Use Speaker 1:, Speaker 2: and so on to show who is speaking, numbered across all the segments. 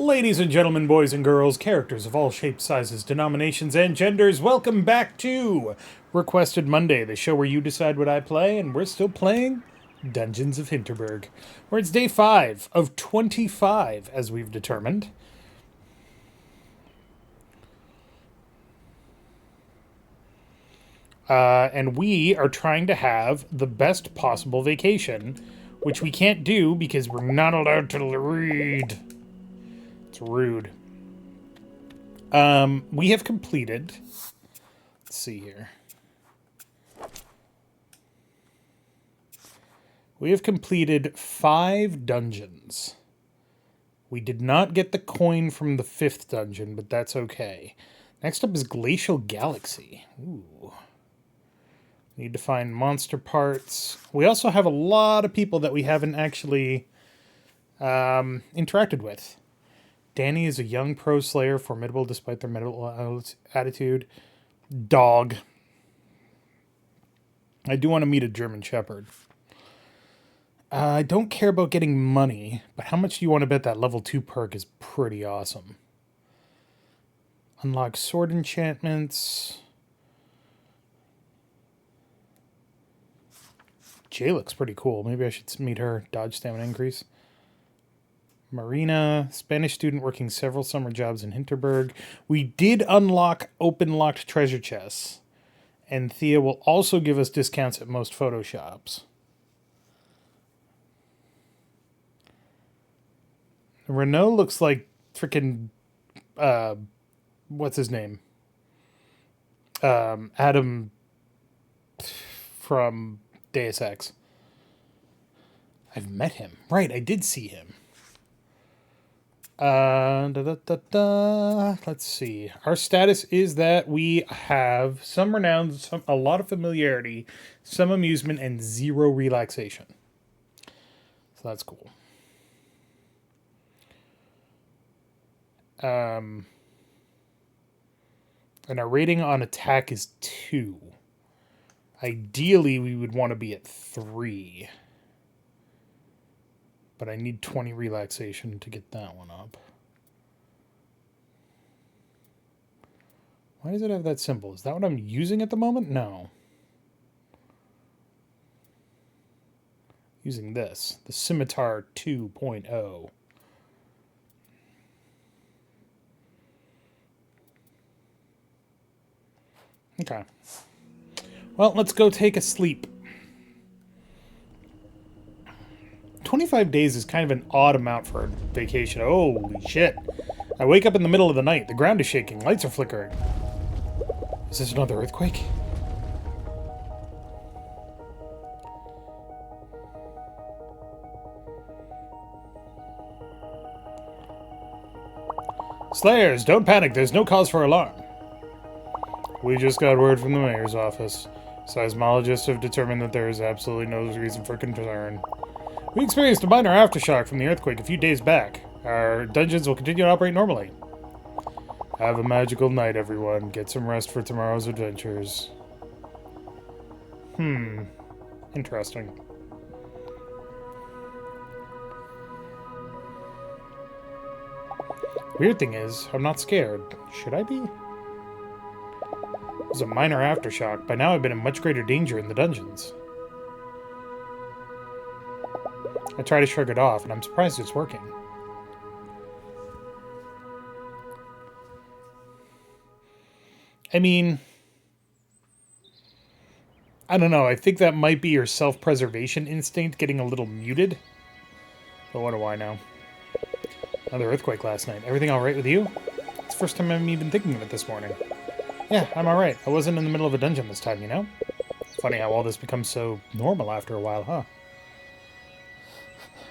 Speaker 1: Ladies and gentlemen, boys and girls, characters of all shapes, sizes, denominations, and genders, welcome back to Requested Monday, the show where you decide what I play, and we're still playing Dungeons of Hinterburg, where it's day 5 of 25, as we've determined. And we are trying to have the best possible vacation, which we can't do because we're not allowed to read. It's rude. We have completed... Let's see here. We have completed 5 dungeons. We did not get the coin from the 5th dungeon, but that's okay. Next up is Glacial Galaxy. Ooh. Need to find monster parts. We also have a lot of people that we haven't actually interacted with. Danny is a young pro slayer, formidable despite their mental attitude. Dog. I do want to meet a German Shepherd. I don't care about getting money, but how much do you want to bet that level 2 perk is pretty awesome? Unlock sword enchantments. Jay looks pretty cool. Maybe I should meet her. Dodge stamina increase. Marina, Spanish student working several summer jobs in Hinterburg. We did unlock open-locked treasure chests. And Thea will also give us discounts at most photo shops. Renault looks like freaking... what's his name? Adam from Deus Ex. I've met him. Right, I did see him. Let's see. Our status is that we have some renown, a lot of familiarity, some amusement, and 0 relaxation. So that's cool. And our rating on attack is 2. Ideally, we would want to be at 3. But I need 20 relaxation to get that one up. Why does it have that symbol? Is that what I'm using at the moment? No. Using this. The Scimitar 2.0. Okay. Well, let's go take a sleep. 25 days is kind of an odd amount for a vacation. Holy shit. I wake up in the middle of the night. The ground is shaking. Lights are flickering. Is this another earthquake? Slayers, don't panic. There's no cause for alarm. We just got word from the mayor's office. Seismologists have determined that there is absolutely no reason for concern. We experienced a minor aftershock from the earthquake a few days back. Our dungeons will continue to operate normally. Have a magical night, everyone. Get some rest for tomorrow's adventures. Interesting. Weird thing is, I'm not scared. Should I be? It was a minor aftershock. By now I've been in much greater danger in the dungeons. I try to shrug it off, and I'm surprised it's working. I mean, I don't know. I think that might be your self-preservation instinct getting a little muted. But what do I know? Another earthquake last night. Everything all right with you? It's the first time I'm even thinking of it this morning. Yeah, I'm all right. I wasn't in the middle of a dungeon this time, you know? Funny how all this becomes so normal after a while, huh?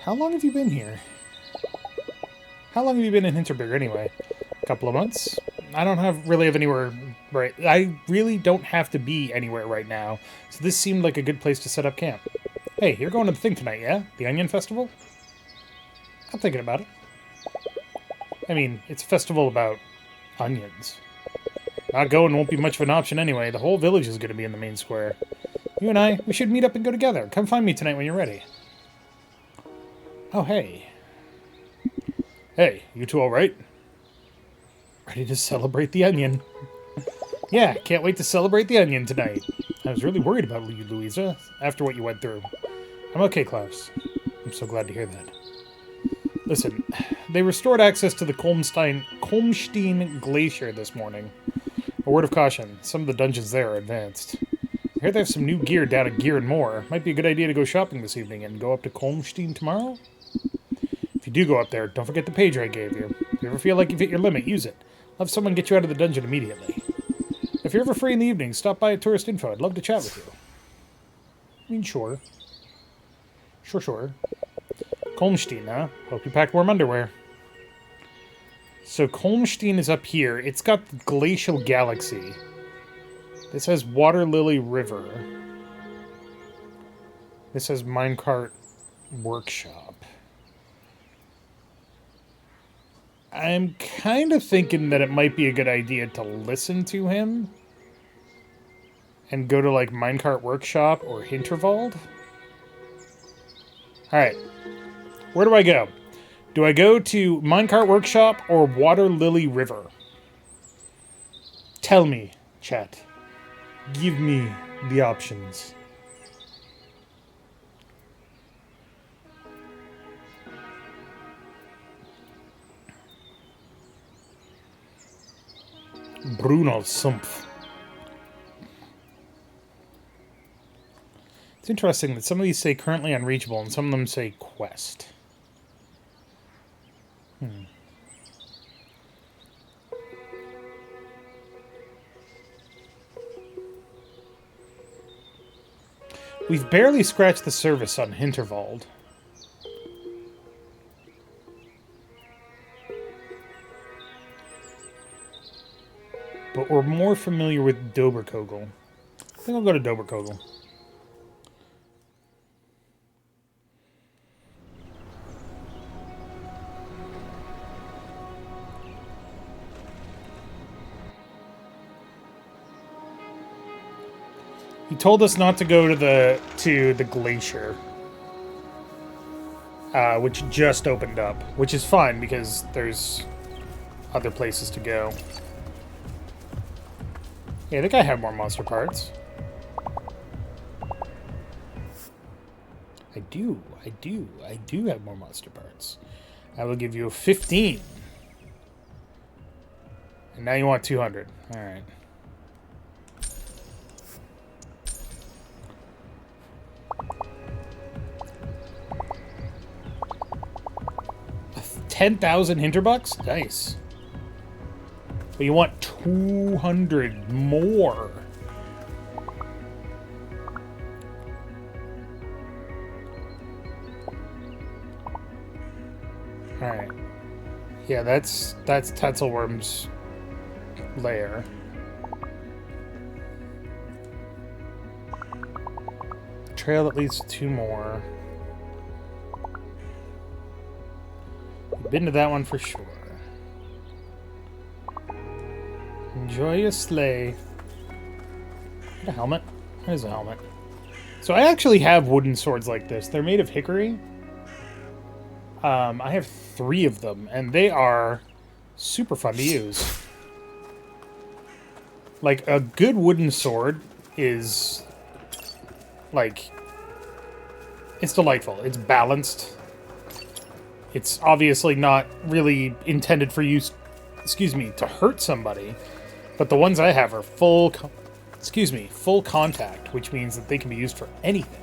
Speaker 1: How long have you been here? How long have you been in Hinterburg anyway? A couple of months? I don't really have anywhere right. I really don't have to be anywhere right now, so this seemed like a good place to set up camp. Hey, you're going to the thing tonight, yeah? The Onion Festival? I'm thinking about it. I mean, it's a festival about onions. Not going won't be much of an option anyway. The whole village is going to be in the main square. You and I, we should meet up and go together. Come find me tonight when you're ready. Oh, hey. Hey, you two all right? Ready to celebrate the onion. Yeah, can't wait to celebrate the onion tonight. I was really worried about you, Louisa, after what you went through. I'm okay, Klaus. I'm so glad to hear that. Listen, they restored access to the Kolmstein Glacier this morning. A word of caution, some of the dungeons there are advanced. I hear they have some new gear down at Gear and More. Might be a good idea to go shopping this evening and go up to Kolmstein tomorrow? If you do go up there, don't forget the pager I gave you. If you ever feel like you've hit your limit, use it. I'll have someone get you out of the dungeon immediately. If you're ever free in the evening, stop by at Tourist Info. I'd love to chat with you. I mean, sure. Sure. Kolmstein, huh? Hope you packed warm underwear. So Kolmstein is up here. It's got the Glacial Galaxy. This has Water Lily River. This has Minecart Workshop. I'm kind of thinking that it might be a good idea to listen to him and go to, like, Minecart Workshop or Hinterburg. Alright. Where do I go? Do I go to Minecart Workshop or Water Lily River? Tell me, chat. Give me the options. Bruno Sumpf. It's interesting that some of these say currently unreachable and some of them say quest. We've barely scratched the surface on Hinterburg. But we're more familiar with Doberkogel. I think I'll go to Doberkogel. He told us not to go to the glacier, which just opened up, which is fine because there's other places to go. Yeah, I think I have more monster parts. I do have more monster parts. I will give you 15. And now you want 200. All right. $10,000 Hinterbucks? Nice. But you want 200 more. Alright. Yeah, that's Tetzelworm's lair. Trail that leads to 2 more. Been to that one for sure. Enjoy your sleigh. A helmet? There's a helmet. So I actually have wooden swords like this. They're made of hickory. I have 3 of them, and they are super fun to use. Like, a good wooden sword is, like, it's delightful. It's balanced. It's obviously not really intended for use, to hurt somebody. But the ones I have are full contact, which means that they can be used for anything.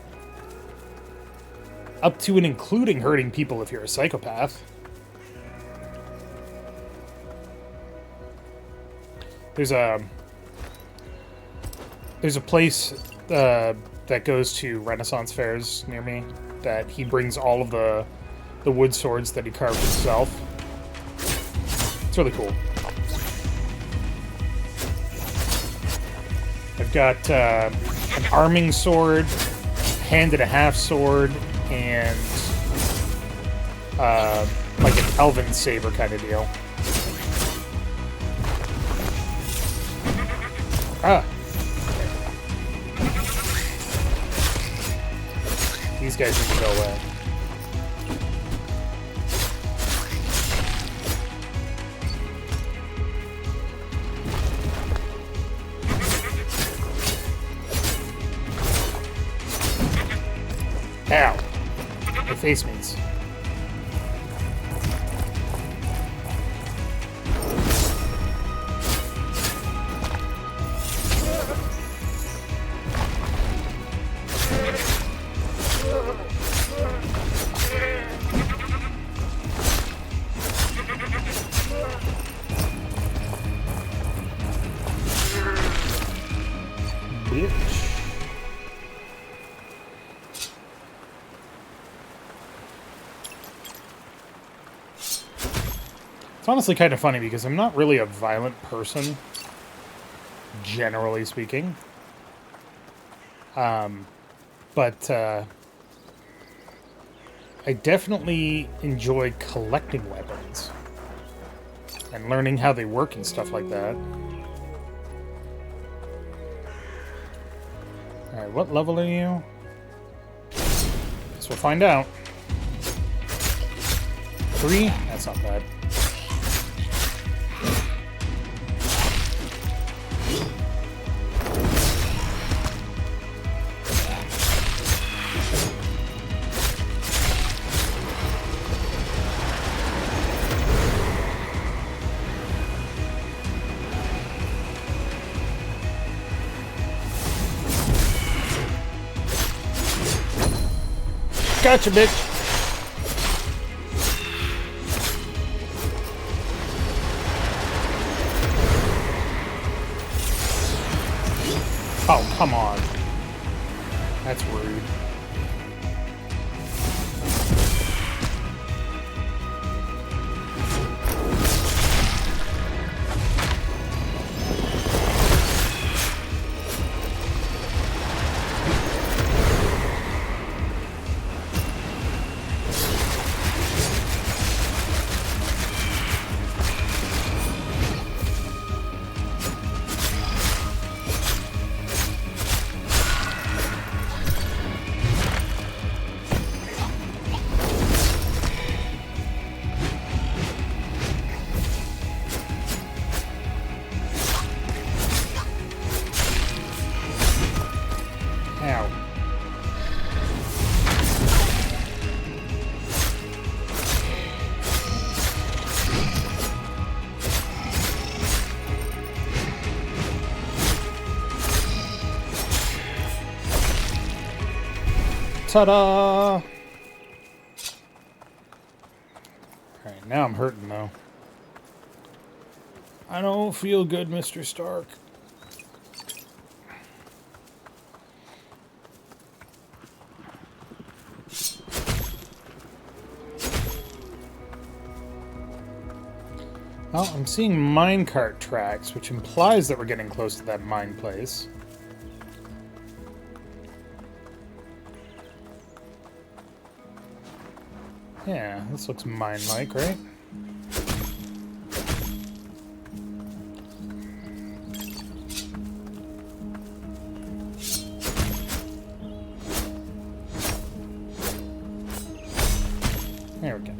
Speaker 1: Up to and including hurting people if you're a psychopath. There's a place that goes to Renaissance fairs near me that he brings all of the wood swords that he carved himself. It's really cool. I've got an arming sword, hand and a half sword, and like an elven saber kind of deal. Ah. These guys need to go away. face means. It's honestly kind of funny because I'm not really a violent person, generally speaking. But I definitely enjoy collecting weapons and learning how they work and stuff like that. Alright, what level are you? Guess we'll find out. 3? That's not bad. Gotcha, bitch! Oh, come on. That's rude. Ta-da! Alright, now I'm hurting, though. I don't feel good, Mr. Stark. Well, I'm seeing minecart tracks, which implies that we're getting close to that mine place. Yeah, this looks mine-like, right? There we go.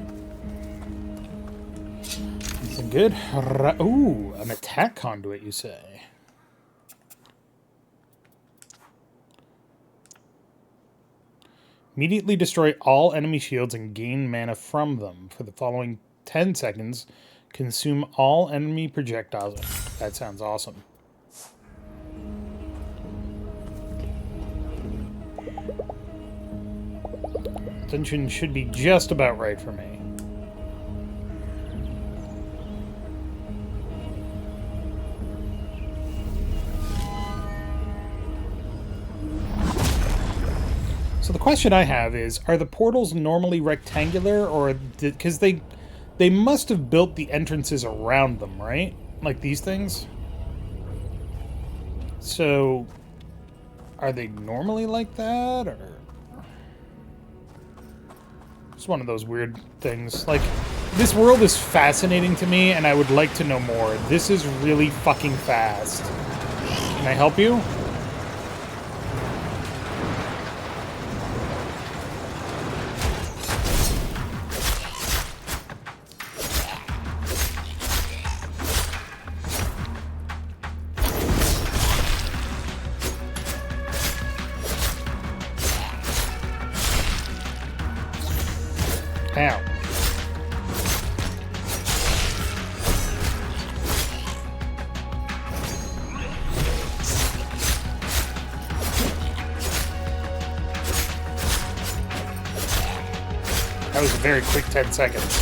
Speaker 1: Something good. Ooh, an attack conduit, you say? Immediately destroy all enemy shields and gain mana from them. For the following 10 seconds, consume all enemy projectiles. That sounds awesome. Dungeon should be just about right for me. So the question I have is, are the portals normally rectangular, or because they must have built the entrances around them, right? Like these things? So are they normally like that, or it's one of those weird things? Like, this world is fascinating to me and I would like to know more. This is really fucking fast. Can I help you? was a very quick 10 seconds.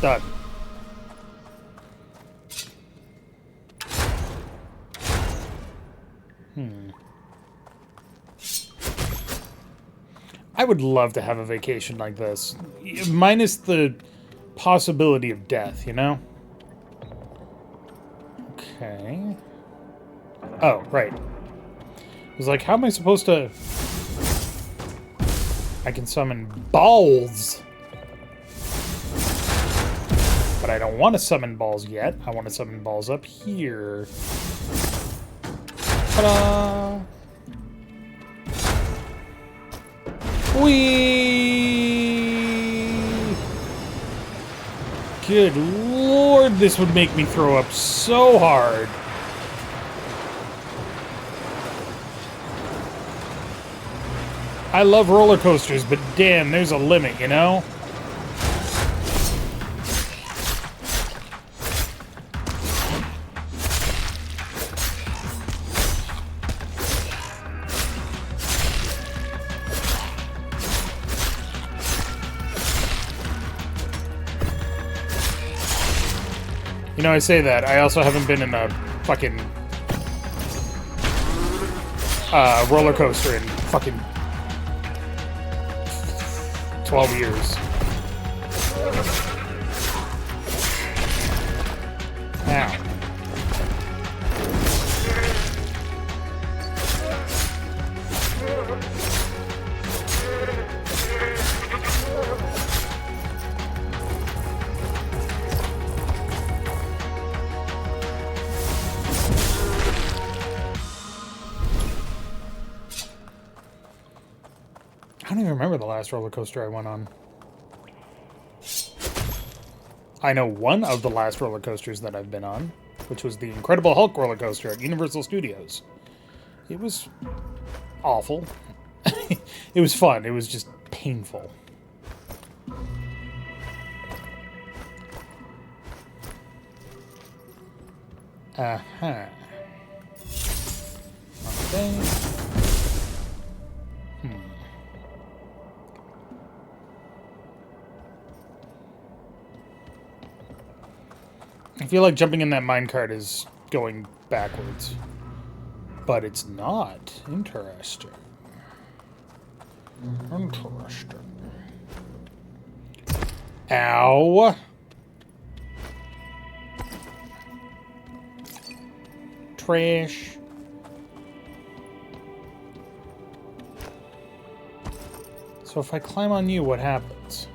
Speaker 1: Done. I would love to have a vacation like this. Minus the possibility of death, you know? Okay. Oh, right. I was like, how am I supposed to... I can summon balls. But I don't want to summon balls yet. I want to summon balls up here. Ta-da! Whee! Good lord, this would make me throw up so hard. I love roller coasters, but damn, there's a limit, you know? You know, I say that. I also haven't been in a fucking roller coaster in fucking 12 years. Ow. I don't even remember the last roller coaster I went on. I know one of the last roller coasters that I've been on, which was the Incredible Hulk roller coaster at Universal Studios. It was awful. It was fun. It was just painful. Uh-huh. Okay. I feel like jumping in that minecart is going backwards. But it's not. Interesting. Interesting. Ow! Trash. So if I climb on you, what happens?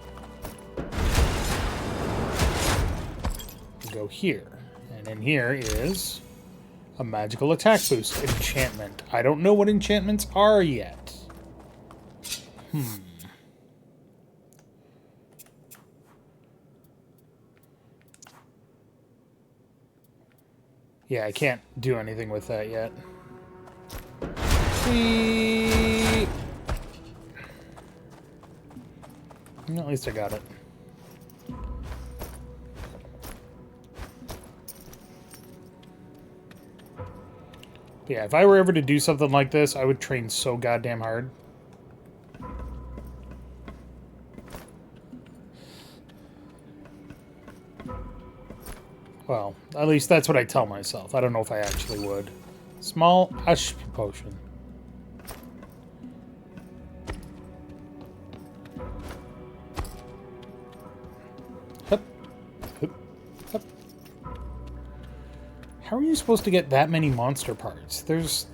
Speaker 1: Go here, and in here is a magical attack boost enchantment. I don't know what enchantments are yet. Yeah, I can't do anything with that yet. Whee! At least I got it. Yeah, if I were ever to do something like this, I would train so goddamn hard. Well, at least that's what I tell myself. I don't know if I actually would. Small ash potion. Hup. Hup. Hup. How are you supposed to get that many monster parts? There's...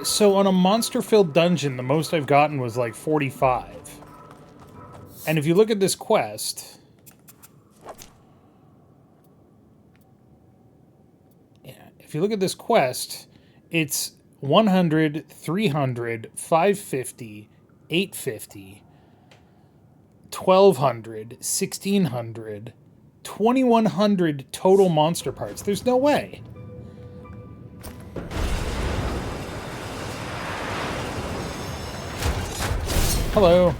Speaker 1: So on a monster-filled dungeon, the most I've gotten was like 45. And if you look at this quest... Yeah, if you look at this quest, it's 100, 300, 550, 850, 1200, 1600... 2,100 total monster parts. There's no way. Hello.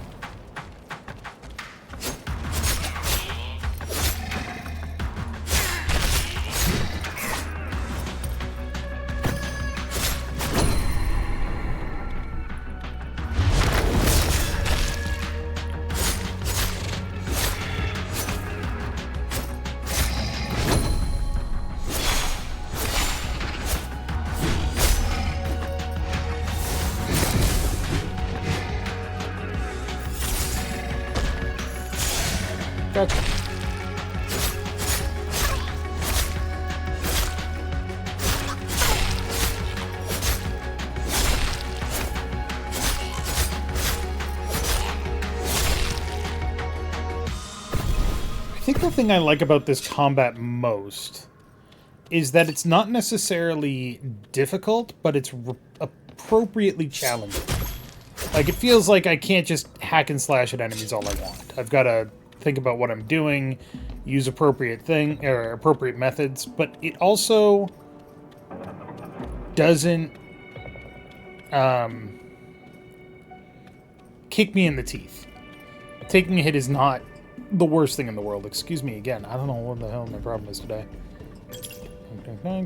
Speaker 1: Gotcha. I think the thing I like about this combat most is that it's not necessarily difficult, but it's appropriately challenging. Like, it feels like I can't just hack and slash at enemies all I want. I've got to think about what I'm doing, use appropriate methods, but it also doesn't kick me in the teeth. Taking a hit is not the worst thing in the world. Excuse me again. I don't know what the hell my problem is today.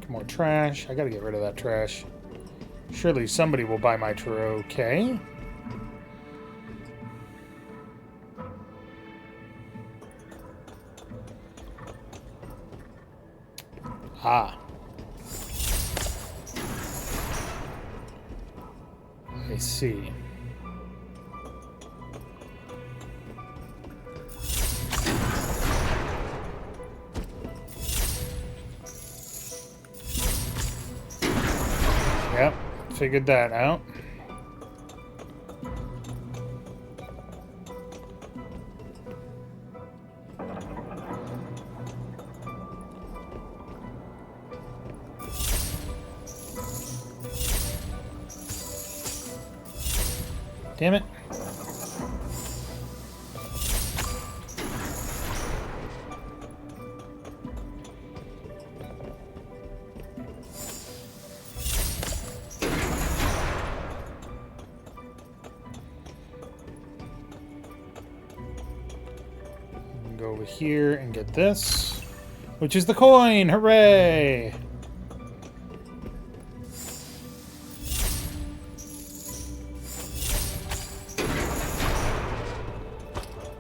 Speaker 1: More trash. I gotta get rid of that trash. Surely somebody will buy my Truro. Okay. Ah. I see. Yep, figured that out. Damn it. Go over here and get this, which is the coin. Hooray!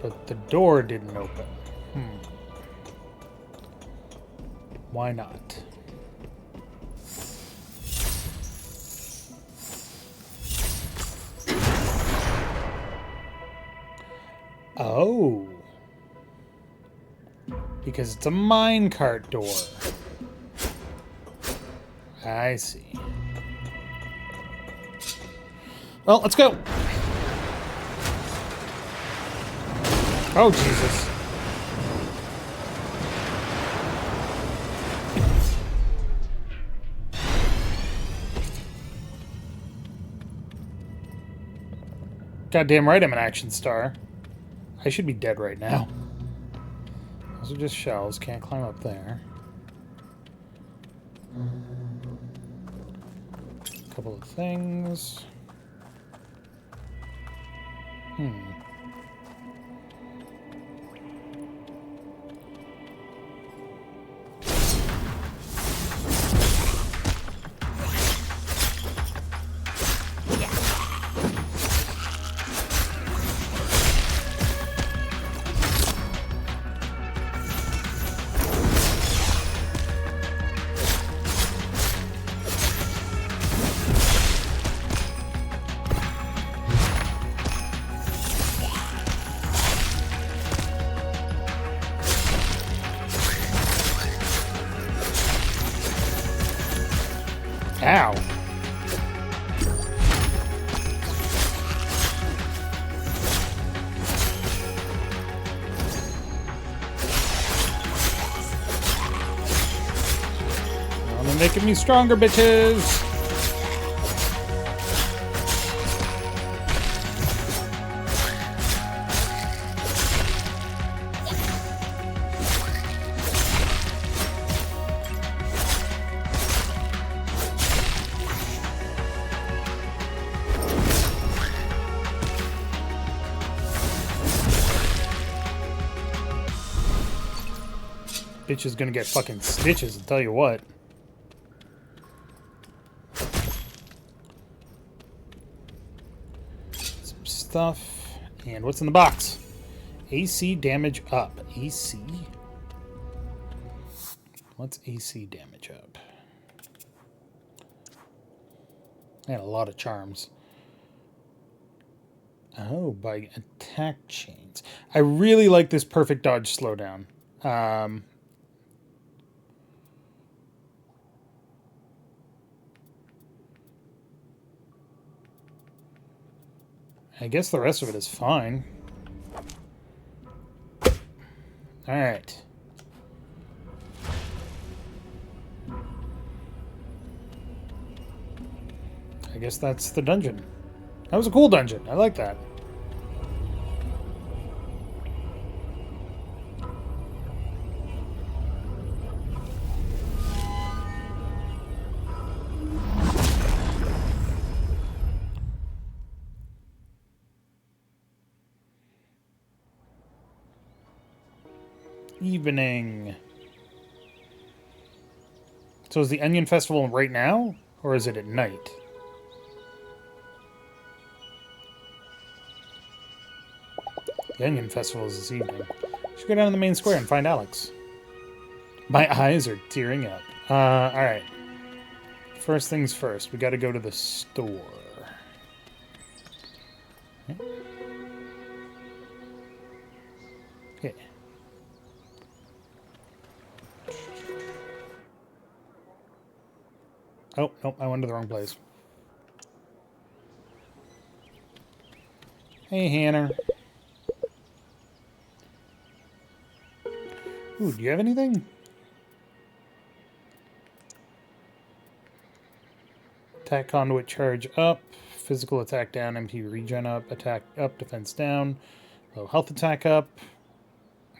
Speaker 1: But the door didn't open. Why not? Oh. Because it's a minecart door. I see. Well, let's go. Oh, Jesus. Goddamn right I'm an action star. I should be dead right now. Those are just shells. Can't climb up there. A couple of things. Ow. They're making me stronger, bitches. Bitch is gonna get fucking stitches, I'll tell you what. Some stuff. And what's in the box? AC damage up. AC? What's AC damage up? I had a lot of charms. Oh, by attack chains. I really like this perfect dodge slowdown. I guess the rest of it is fine. Alright. I guess that's the dungeon. That was a cool dungeon. I like that. Evening. So is the Onion Festival right now? Or is it at night? The Onion Festival is this evening. Should go down to the main square and find Alex. My eyes are tearing up. Alright. First things first, we gotta go to the store. Okay. Oh, nope, I went to the wrong place. Hey, Hannah. Ooh, do you have anything? Attack conduit charge up. Physical attack down. MP regen up. Attack up. Defense down. Low health attack up.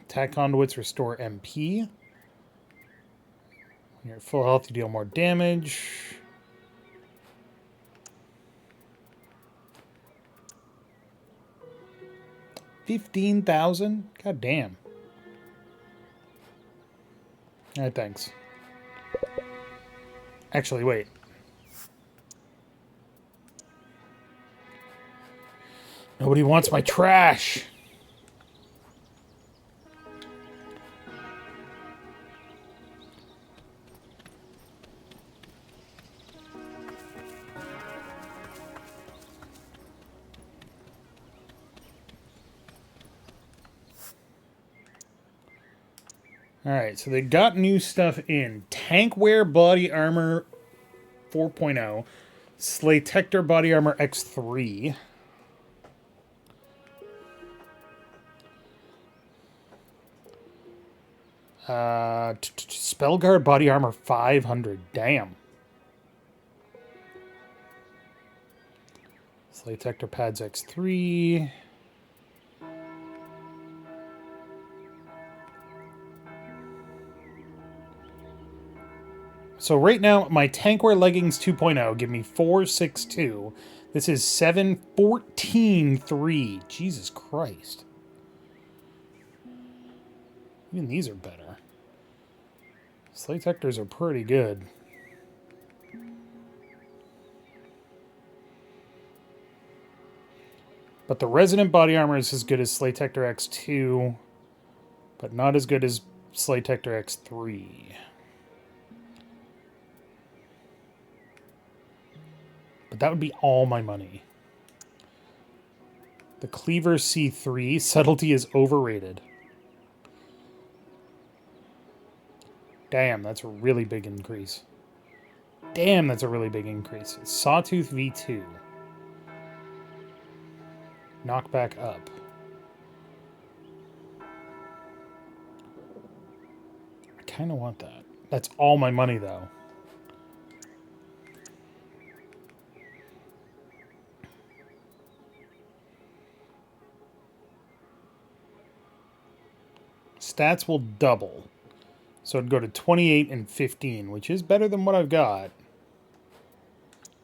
Speaker 1: Attack conduits restore MP. When you're at full health, you deal more damage. $15,000? God damn. Alright, thanks. Actually, wait. Nobody wants my trash! Alright, so they got new stuff in. Tankware Body Armor 4.0. Slatector Body Armor X3. Spellguard Body Armor 500. Damn. Slatector Pads X3. So right now, my Tankware Leggings 2.0 give me 462. This is 714.3. Jesus Christ. Even these are better. Slatectors are pretty good. But the Resonant Body Armor is as good as Slatector X2, but not as good as Slatector X3. But that would be all my money. The Cleaver C3, Subtlety is overrated. Damn, that's a really big increase. Damn, that's a really big increase. Sawtooth V2. Knockback up. I kind of want that. That's all my money, though. Stats will double. So it'd go to 28 and 15, which is better than what I've got.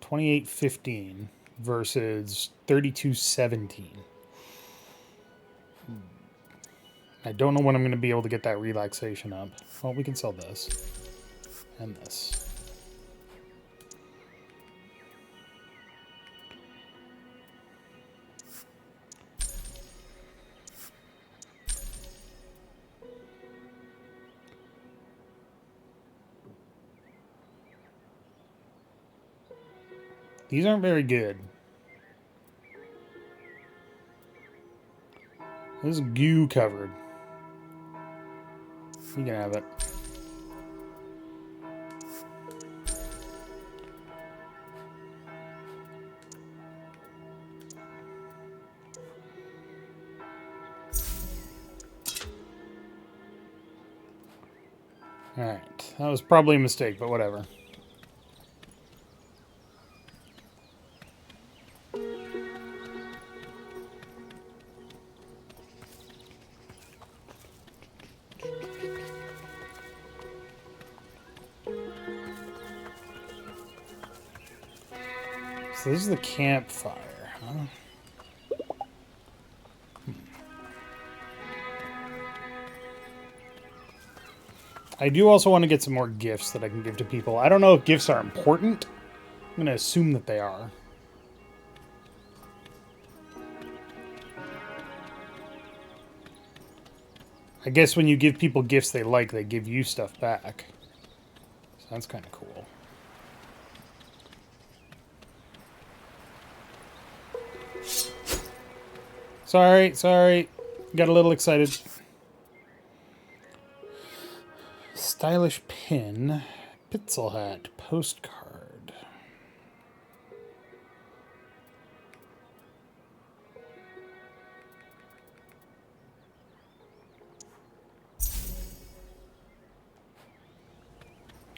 Speaker 1: 28-15 versus 32-17. I don't know when I'm going to be able to get that relaxation up. Well, we can sell this. And this. These aren't very good. This is goo covered. You can have it. Alright, that was probably a mistake, but whatever. So this is the campfire, huh? I do also want to get some more gifts that I can give to people. I don't know if gifts are important. I'm going to assume that they are. I guess when you give people gifts they like, they give you stuff back. So that's kind of cool. Sorry. Got a little excited. Stylish pin. Pitzel hat. Postcard.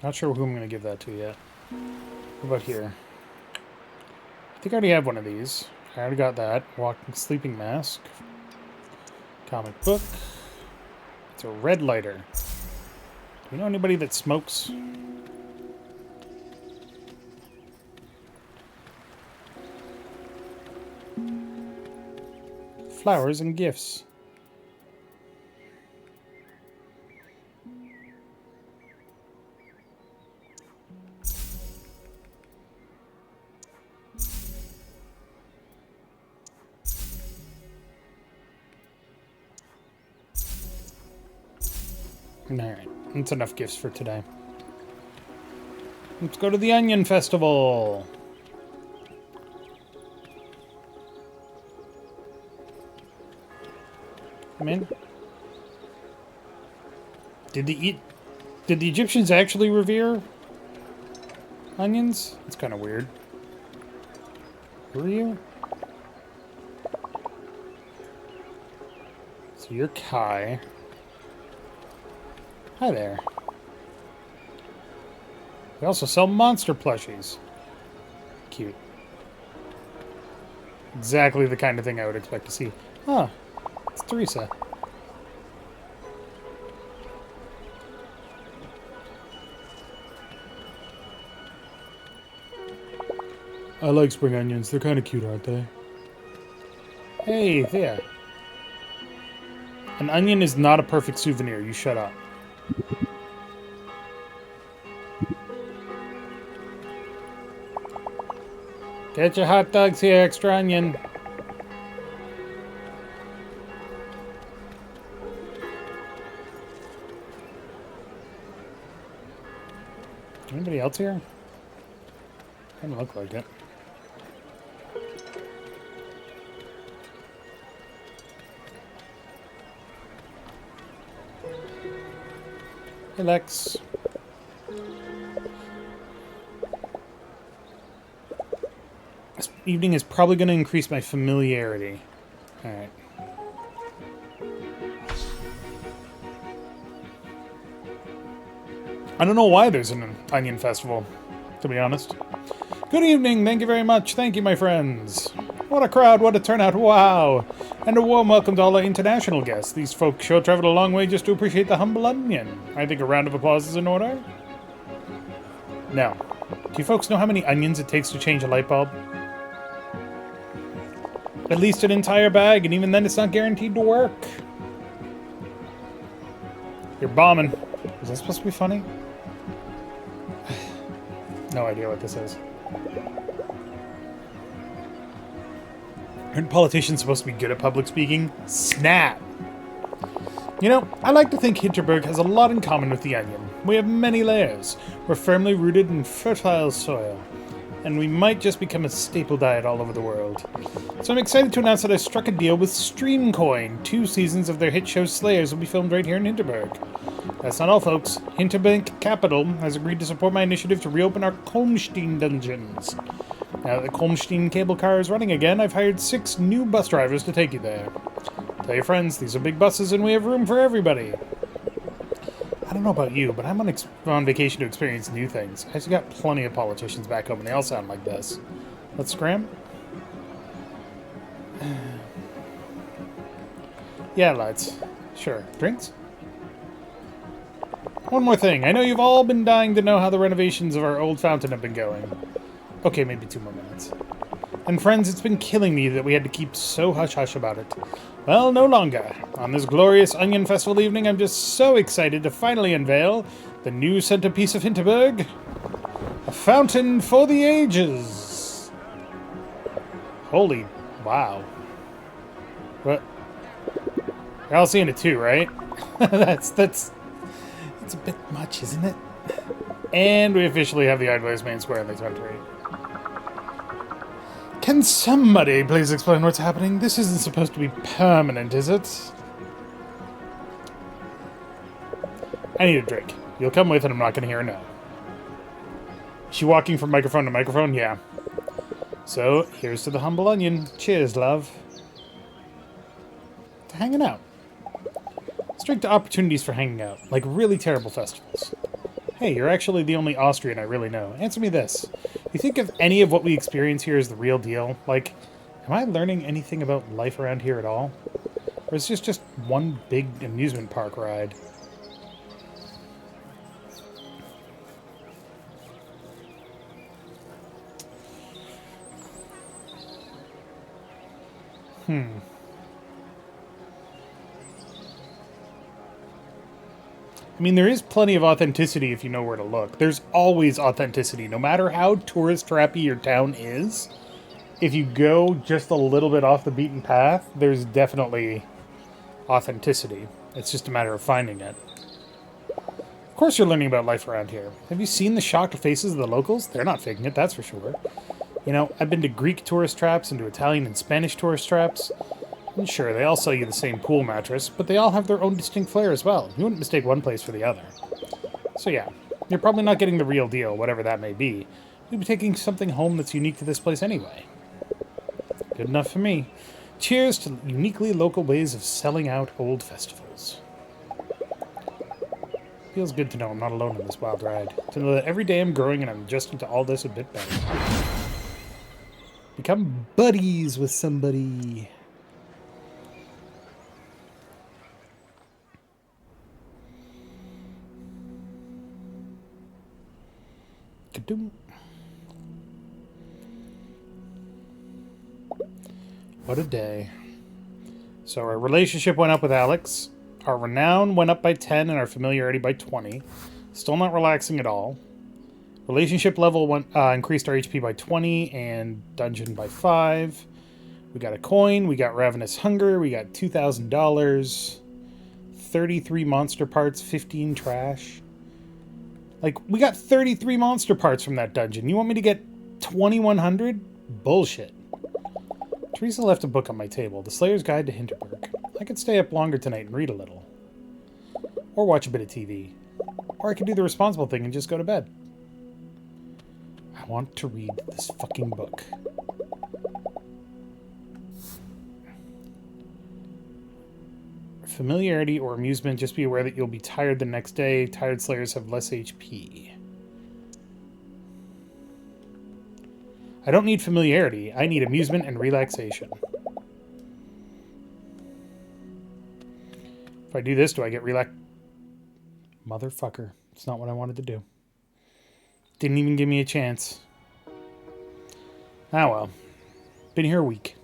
Speaker 1: Not sure who I'm going to give that to yet. What about here? I think I already have one of these. I already got that. Walking sleeping mask. Comic book. It's a red lighter. Do you know anybody that smokes? Flowers and gifts. Alright, that's enough gifts for today. Let's go to the Onion Festival! Come in. Did the Egyptians actually revere onions? That's kind of weird. Who are you? So you're Kai. Hi there. We also sell monster plushies. Cute. Exactly the kind of thing I would expect to see. Huh. It's Teresa. I like spring onions. They're kind of cute, aren't they? Hey, Thea. An onion is not a perfect souvenir. You shut up. Get your hot dogs here, extra onion. Anybody else here? Doesn't look like it. Hey, Lex. This evening is probably going to increase my familiarity. Alright. I don't know why there's an onion festival, to be honest. Good evening, thank you very much. Thank you, my friends. What a crowd, what a turnout, wow! And a warm welcome to all our international guests. These folks sure traveled a long way just to appreciate the humble onion. I think a round of applause is in order. Now, do you folks know how many onions it takes to change a light bulb? At least an entire bag, and even then it's not guaranteed to work. You're bombing. Is that supposed to be funny? No idea what this is. Aren't politicians supposed to be good at public speaking? Snap! You know, I like to think Hinterburg has a lot in common with the onion. We have many layers. We're firmly rooted in fertile soil. and we might just become a staple diet all over the world. So I'm excited to announce that I struck a deal with Streamcoin. 2 seasons of their hit show Slayers will be filmed right here in Hinterburg. That's not all, folks. Hinterburg Capital has agreed to support my initiative to reopen our Kolmstein dungeons. Now that the Kolmstein cable car is running again, I've hired 6 new bus drivers to take you there. Tell your friends, these are big buses and we have room for everybody. I don't know about you, but I'm on vacation to experience new things. I've got plenty of politicians back home and they all sound like this. Let's scram. Yeah, lads. Sure. Drinks? One more thing. I know you've all been dying to know how the renovations of our old fountain have been going. Okay, maybe 2 more minutes. And friends, it's been killing me that we had to keep so hush-hush about it. Well, no longer. On this glorious Onion Festival evening, I'm just so excited to finally unveil the new centerpiece of Hinterburg, a fountain for the ages. Holy wow. What? You're all seeing it too, right? That's a bit much, isn't it? And we officially have the ugliest main square in the country. Can somebody please explain what's happening? This isn't supposed to be permanent, is it? I need a drink. You'll come with and I'm not going to hear a no. Is she walking from microphone to microphone? Yeah. So, here's to the humble onion. Cheers, love. To hanging out. Straight to opportunities for hanging out, like really terrible festivals. Hey, you're actually the only Austrian I really know. Answer me this. You think if any of what we experience here is the real deal? Like, am I learning anything about life around here at all? Or is this just one big amusement park ride? I mean, there is plenty of authenticity if you know where to look. There's always authenticity, no matter how tourist-trappy your town is. If you go just a little bit off the beaten path, there's definitely authenticity. It's just a matter of finding it. Of course you're learning about life around here. Have you seen the shocked faces of the locals? They're not faking it, that's for sure. You know, I've been to Greek tourist traps and to Italian and Spanish tourist traps. And sure, they all sell you the same pool mattress, but they all have their own distinct flair as well. You wouldn't mistake one place for the other. So yeah, you're probably not getting the real deal, whatever that may be. You'll be taking something home that's unique to this place anyway. Good enough for me. Cheers to uniquely local ways of selling out old festivals. Feels good to know I'm not alone in this wild ride. To know that every day I'm growing and I'm adjusting to all this a bit better. Become buddies with somebody. What a day. So our relationship went up with Alex. Our renown went up by 10 and our familiarity by 20. Still not relaxing at all. Relationship level went increased our HP by 20 and dungeon by 5. We got a coin. We got Ravenous Hunger. We got $2,000. 33 monster parts. 15 trash. Like, we got 33 monster parts from that dungeon. You want me to get 2,100? Bullshit. Teresa left a book on my table, The Slayer's Guide to Hinterburg. I could stay up longer tonight and read a little. Or watch a bit of TV. Or I could do the responsible thing and just go to bed. I want to read this fucking book. Familiarity or amusement, just be aware that you'll be tired the next day. Tired Slayers have less HP. I don't need familiarity. I need amusement and relaxation. If I do this, do I get relax? Motherfucker. It's not what I wanted to do. Didn't even give me a chance. Ah well. Been here a week.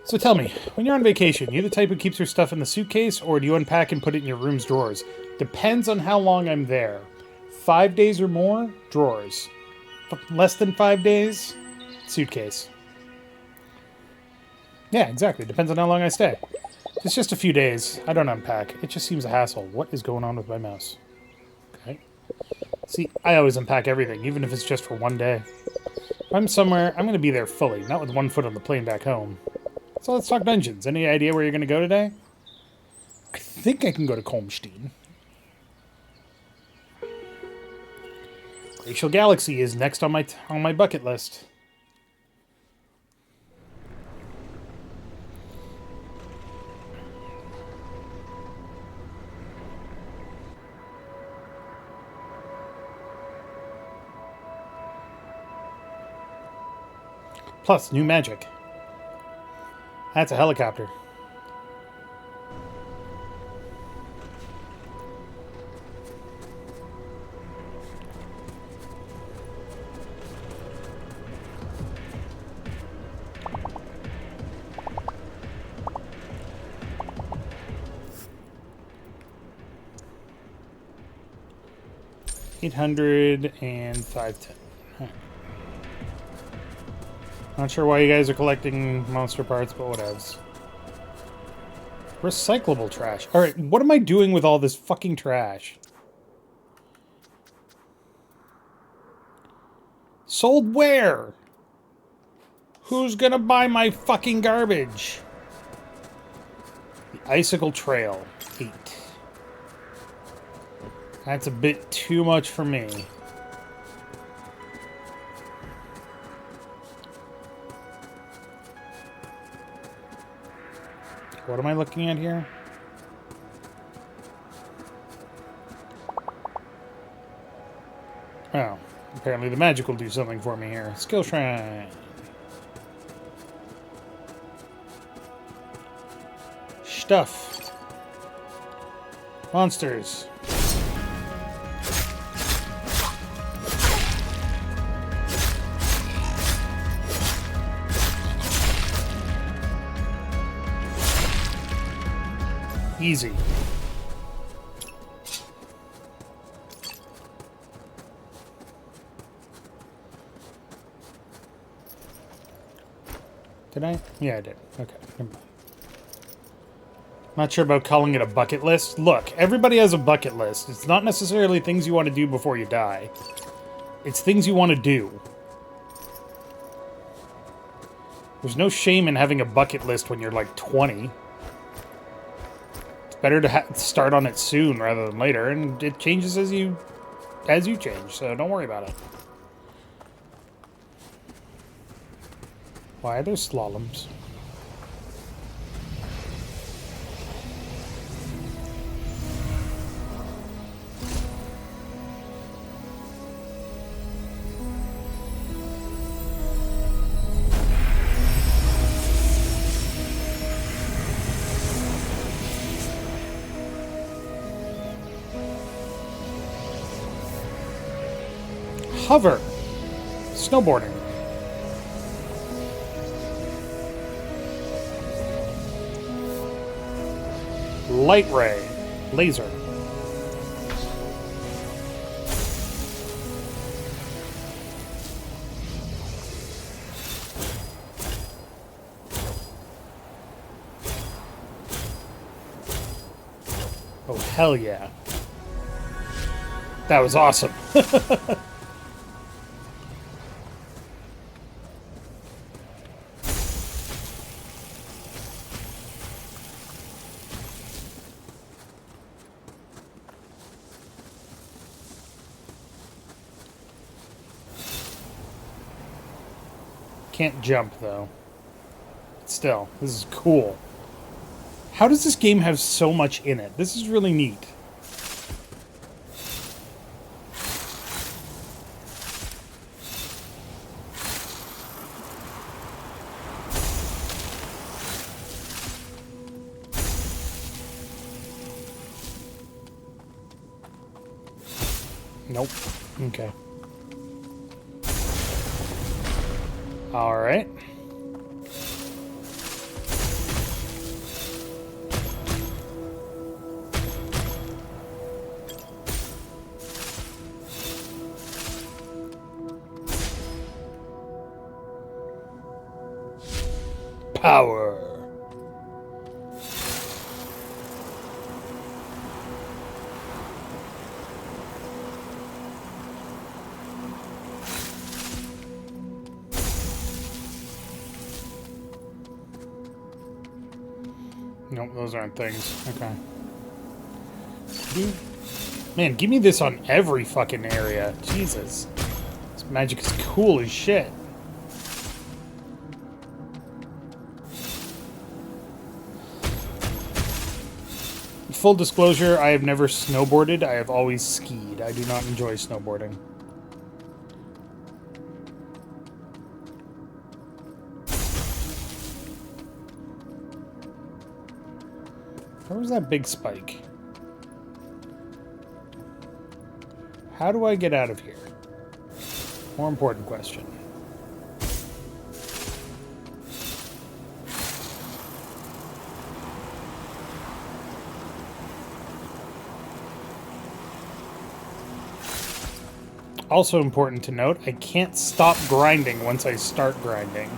Speaker 1: So tell me, when you're on vacation, you the type who keeps your stuff in the suitcase, or do you unpack and put it in your room's drawers? Depends on how long I'm there. 5 days or more, drawers. Less than 5 days, suitcase. Yeah, exactly. Depends on how long I stay. If it's just a few days, I don't unpack. It just seems a hassle. What is going on with my mouse? Okay. See, I always unpack everything, even if it's just for one day. If I'm somewhere, I'm going to be there fully, not with one foot on the plane back home. So let's talk dungeons. Any idea where you're going to go today? I think I can go to Kolmstein. Glacial Galaxy is next on my bucket list. Plus, new magic. That's a helicopter. $800 and $510. Right. Not sure why you guys are collecting monster parts, but whatevs. Recyclable trash. Alright, what am I doing with all this fucking trash? Sold where? Who's gonna buy my fucking garbage? The Icicle Trail. 8. That's a bit too much for me. What am I looking at here? Oh, apparently the magic will do something for me here. Skill Shrine. Stuff. Monsters. Easy. Did I? Yeah, I did. Okay, never mind. Not sure about calling it a bucket list. Look, everybody has a bucket list. It's not necessarily things you want to do before you die. It's things you want to do. There's no shame in having a bucket list when you're like 20. Better to start on it soon rather than later, and it changes as you change, so don't worry about it. Why are there slaloms? Hover. Snowboarding. Light ray. Laser. Oh, hell yeah. That was awesome. Can't jump, though. Still, this is cool. How does this game have so much in it? This is really neat. Nope. Okay. All right. Power. Nope, those aren't things. Okay. Man, give me this on every fucking area. Jesus. This magic is cool as shit. Full disclosure, I have never snowboarded. I have always skied. I do not enjoy snowboarding. Where was that big spike? How do I get out of here? More important question. Also important to note, I can't stop grinding once I start grinding.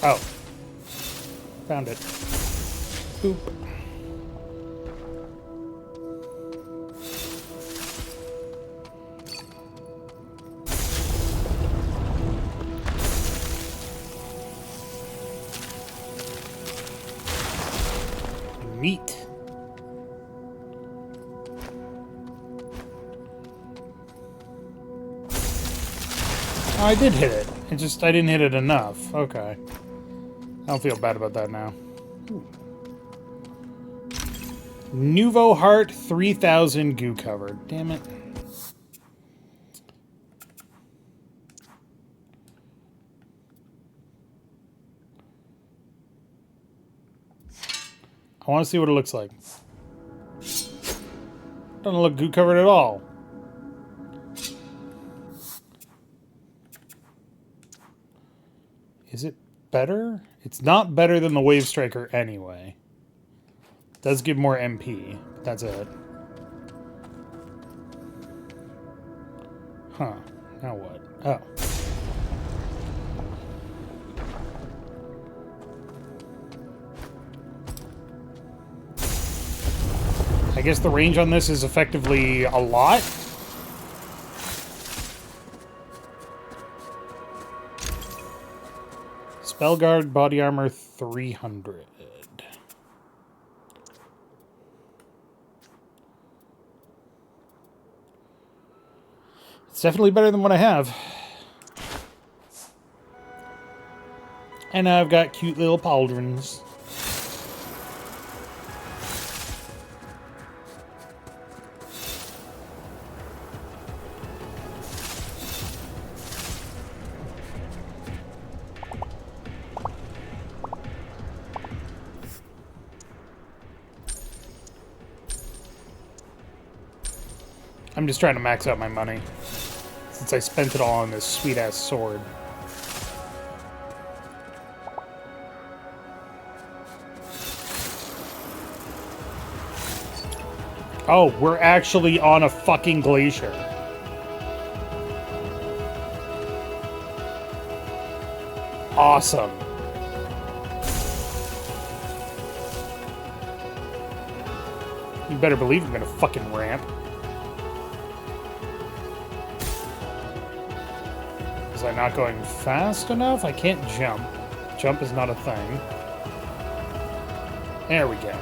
Speaker 1: Oh. Found it. Boop. Meat. Oh, I did hit it. I didn't hit it enough. Okay. I don't feel bad about that now. Ooh. Nouveau Heart 3000 goo covered. Damn it. I want to see what it looks like. Doesn't look goo covered at all. Is it better? It's not better than the Wave Striker anyway. It does give more MP, but that's it. Huh. Now what? Oh. I guess the range on this is effectively a lot. Spell Guard, Body Armor 300. It's definitely better than what I have. And I've got cute little pauldrons. I'm just trying to max out my money, since I spent it all on this sweet-ass sword. Oh, we're actually on a fucking glacier. Awesome. You better believe I'm gonna fucking ramp. Was I not going fast enough? I can't jump. Jump is not a thing. There we go.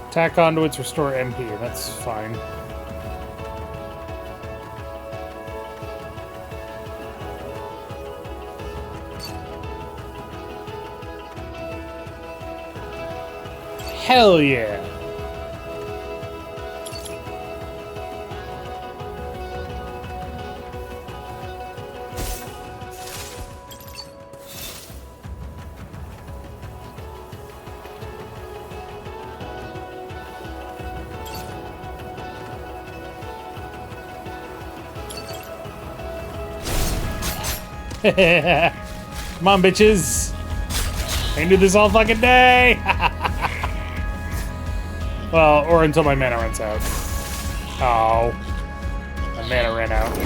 Speaker 1: Attack conduits restore MP. That's fine. Hell yeah! Come on, bitches. I can do this all fucking day. Well, or until my mana runs out. Oh. My mana ran out.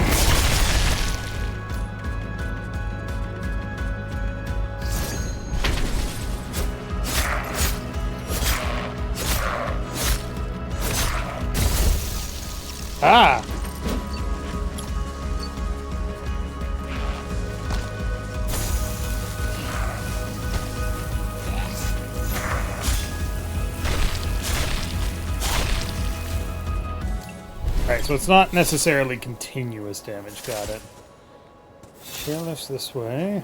Speaker 1: Ah! Alright, so it's not necessarily continuous damage. Got it. Chairlifts this way.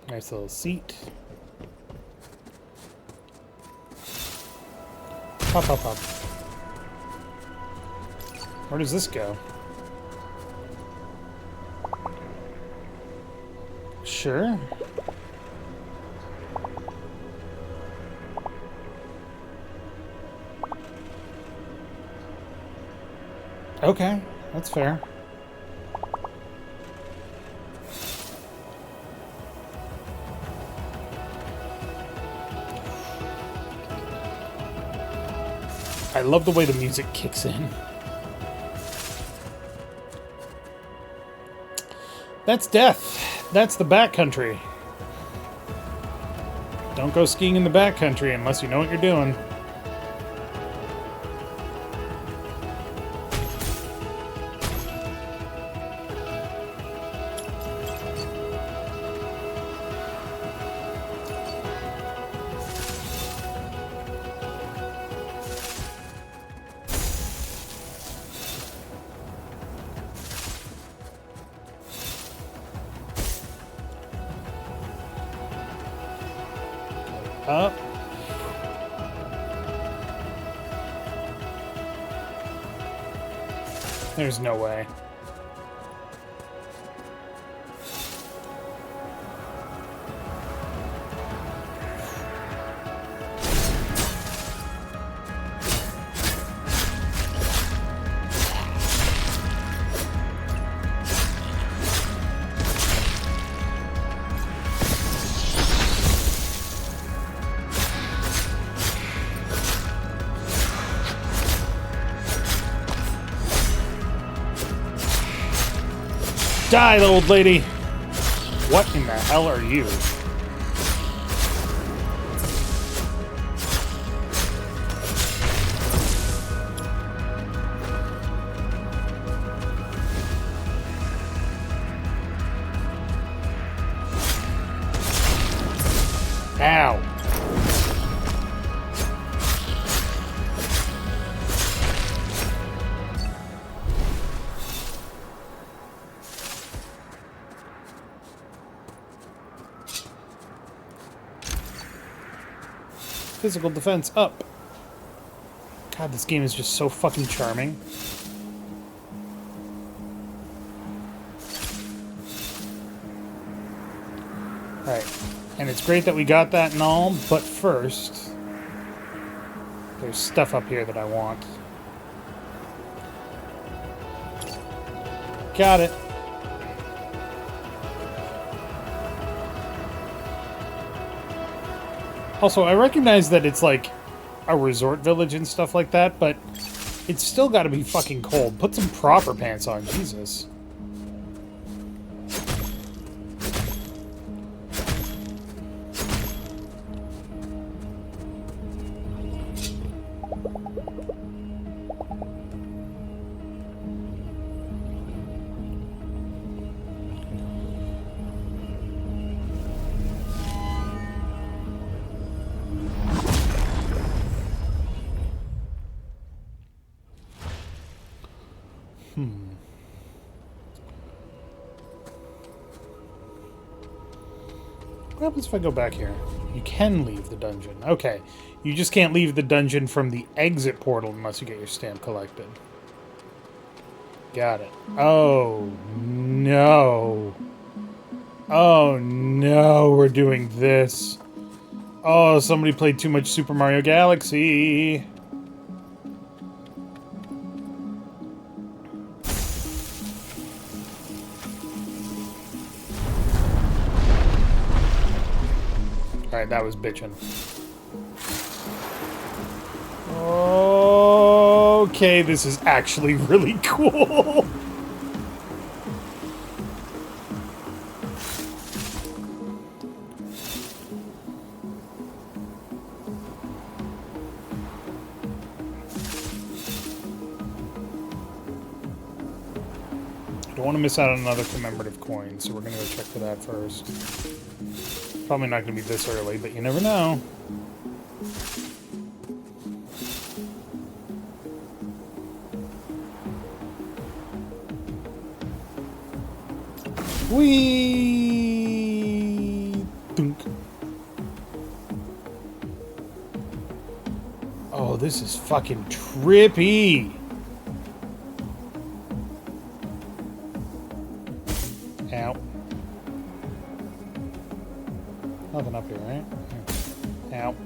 Speaker 1: Nice little seat. Pop, pop, pop. Where does this go? Sure. Okay, that's fair. I love the way the music kicks in. That's death. That's the backcountry. Don't go skiing in the backcountry unless you know what you're doing. Up. There's no way. Die, old lady! What in the hell are you? Ow! Physical defense up. God, this game is just so fucking charming. Alright. And it's great that we got that and all, but first, there's stuff up here that I want. Got it. Also, I recognize that it's like a resort village and stuff like that, but it's still got to be fucking cold. Put some proper pants on, Jesus. What happens if I go back here? You can leave the dungeon. Okay. You just can't leave the dungeon from the exit portal unless you get your stamp collected. Got it. Oh, no. Oh, no. We're doing this. Oh, somebody played too much Super Mario Galaxy. Alright, that was bitchin'. Oh! Okay, this is actually really cool. Don't want to miss out on another commemorative coin, so we're going to go check for that first. Probably not going to be this early, but you never know. Whee! Dunk. Oh, this is fucking trippy. Ow. Nothing up here, right? Ow.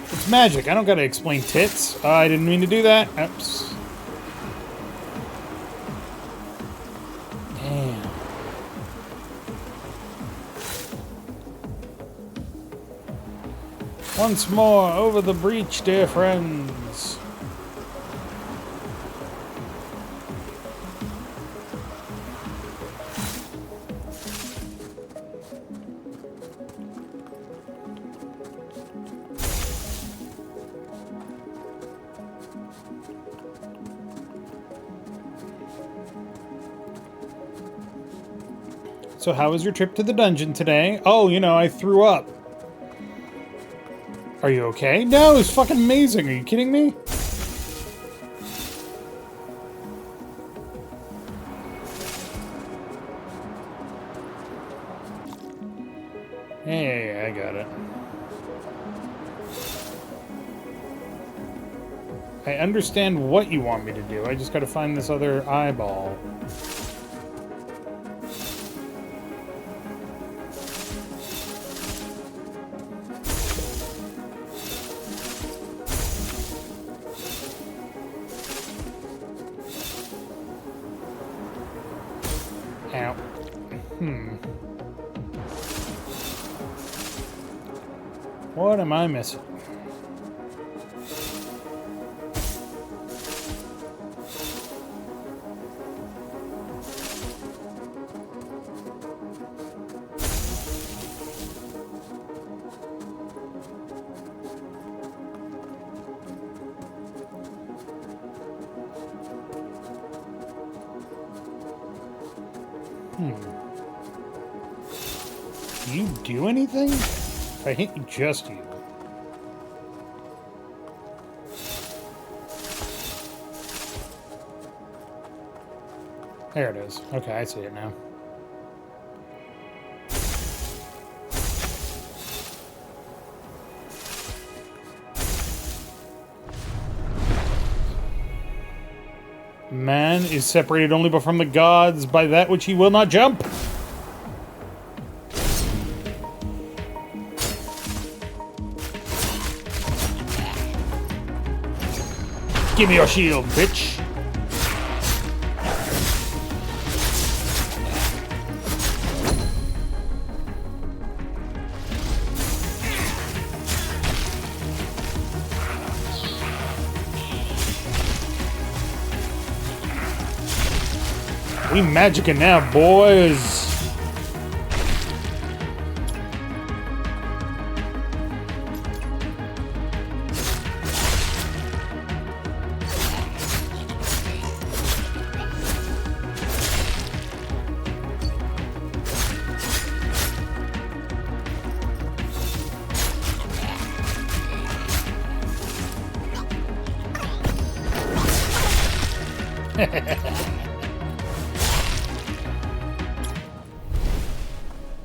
Speaker 1: It's magic. I don't gotta explain tits. I didn't mean to do that. Oops. Damn. Once more, over the breach, dear friends. So how was your trip to the dungeon today? Oh, you know, I threw up. Are you okay? No, it's fucking amazing. Are you kidding me? Yeah, I got it. I understand what you want me to do. I just gotta find this other eyeball. Ow. What am I missing? Do you do anything? If I hit just you. There it is. Okay, I see it now. Man is separated only from the gods by that which he will not jump. Give me your shield, bitch. We magicking now, boys.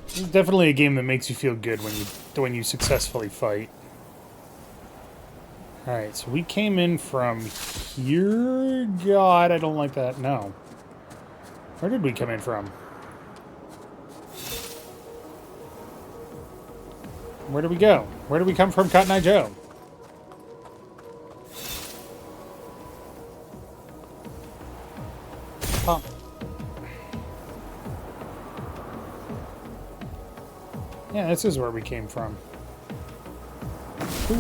Speaker 1: This is definitely a game that makes you feel good when you successfully fight. Alright, so we came in from here. God, I don't like that. No. Where did we come in from? Where did we go? Where did we come from, Cotton Eye Joe? Oh. Yeah, this is where we came from. Ooh.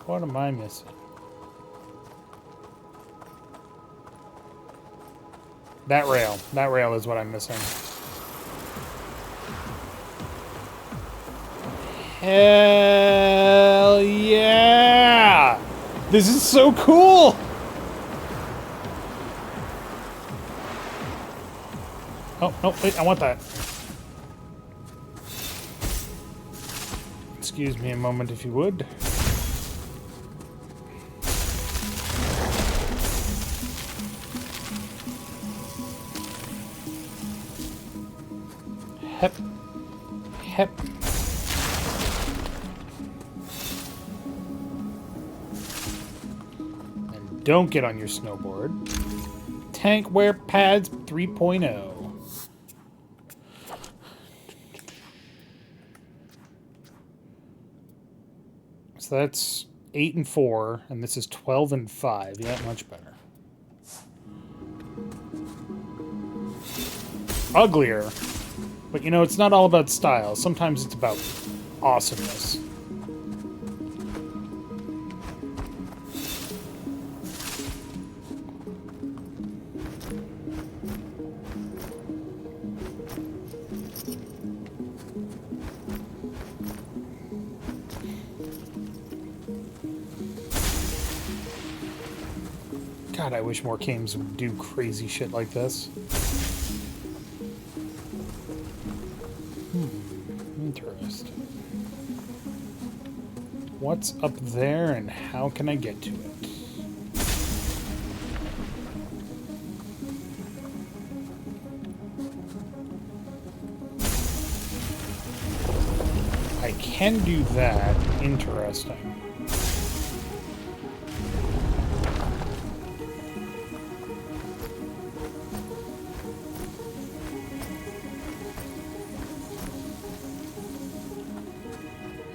Speaker 1: What am I missing? That rail. That rail is what I'm missing. Hell yeah! This is so cool! Oh, no, wait, I want that. Excuse me a moment, if you would. Hep. Hep. And don't get on your snowboard. Tank wear pads 3.0. So that's 8 and 4, and this is 12 and 5. Yeah, much better. Uglier. But you know, it's not all about style. Sometimes it's about awesomeness. God, I wish more games would do crazy shit like this. Interesting. What's up there and how can I get to it? I can do that. Interesting.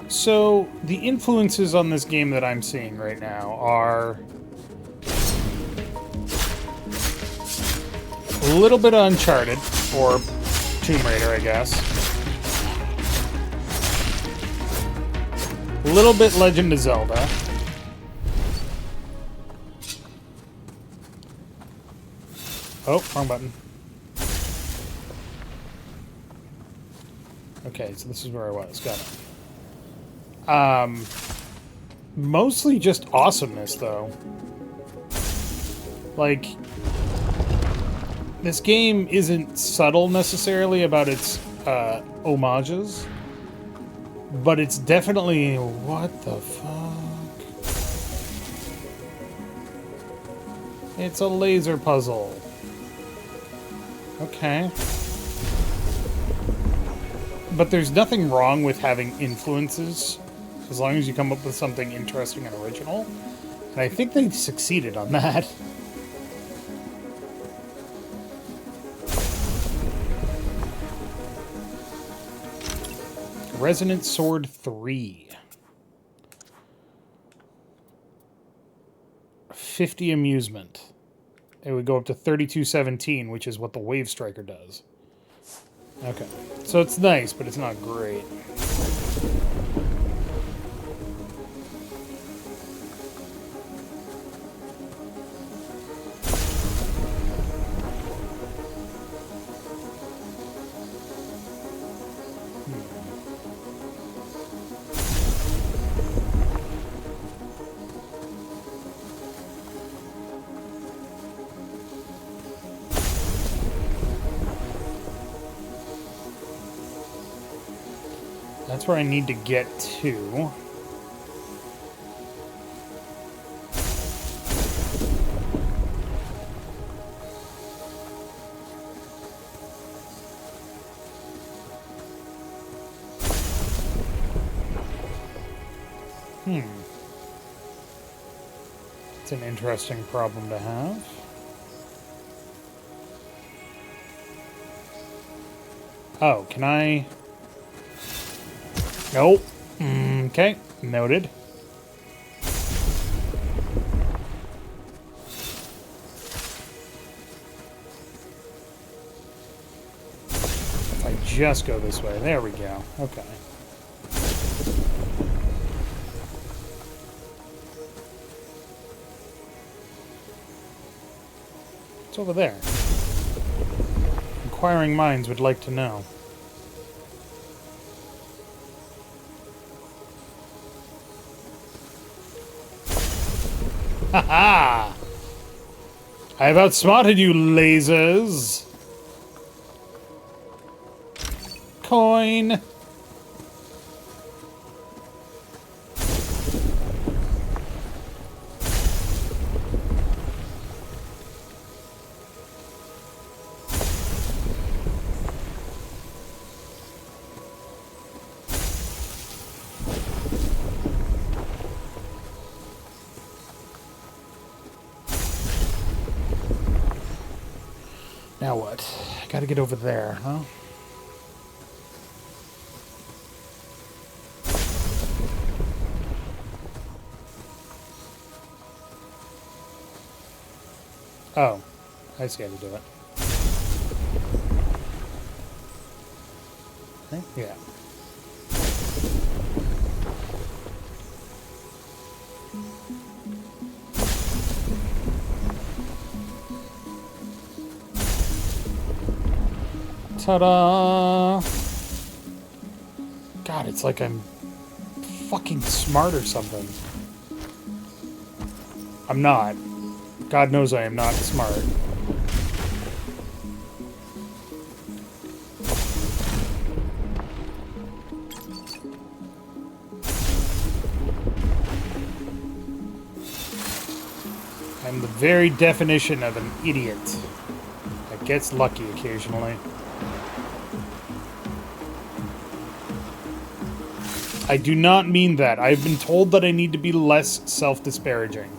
Speaker 1: So, the influences on this game that I'm seeing right now are a little bit of Uncharted, or Tomb Raider, I guess. A little bit Legend of Zelda. Oh, wrong button. Okay, so this is where I was. Got it. Mostly just awesomeness, though. Like, this game isn't subtle necessarily about its homages, but it's definitely, what the fuck? It's a laser puzzle. Okay. But there's nothing wrong with having influences, as long as you come up with something interesting and original. And I think they succeeded on that. Resonant Sword 3. 50 amusement. It would go up to 3217, which is what the Wave Striker does. Okay. So it's nice, but it's not great. That's where I need to get to. It's an interesting problem to have. Oh, can I... Nope. Okay, noted. just go this way. There we go. Okay. It's over there. Inquiring minds would like to know. Ha-ha! I have outsmarted you, lasers! Coin! Now what? I gotta get over there, huh? Oh, I see how to do it. Okay, yeah. Ta-da! God, it's like I'm fucking smart or something. I'm not. God knows I am not smart. I'm the very definition of an idiot that gets lucky occasionally. I do not mean that. I've been told that I need to be less self-disparaging.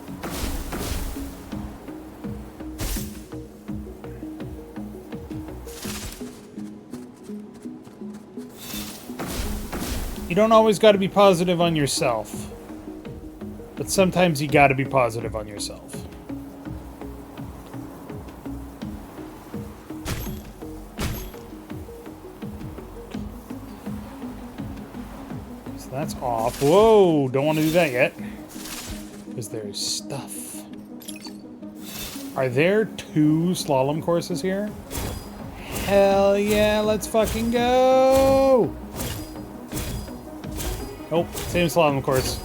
Speaker 1: You don't always got to be positive on yourself. But sometimes you got to be positive on yourself. So that's off. Whoa, don't want to do that yet. Because there's stuff. Are there 2 slalom courses here? Hell yeah, let's fucking go! Nope, same slalom course.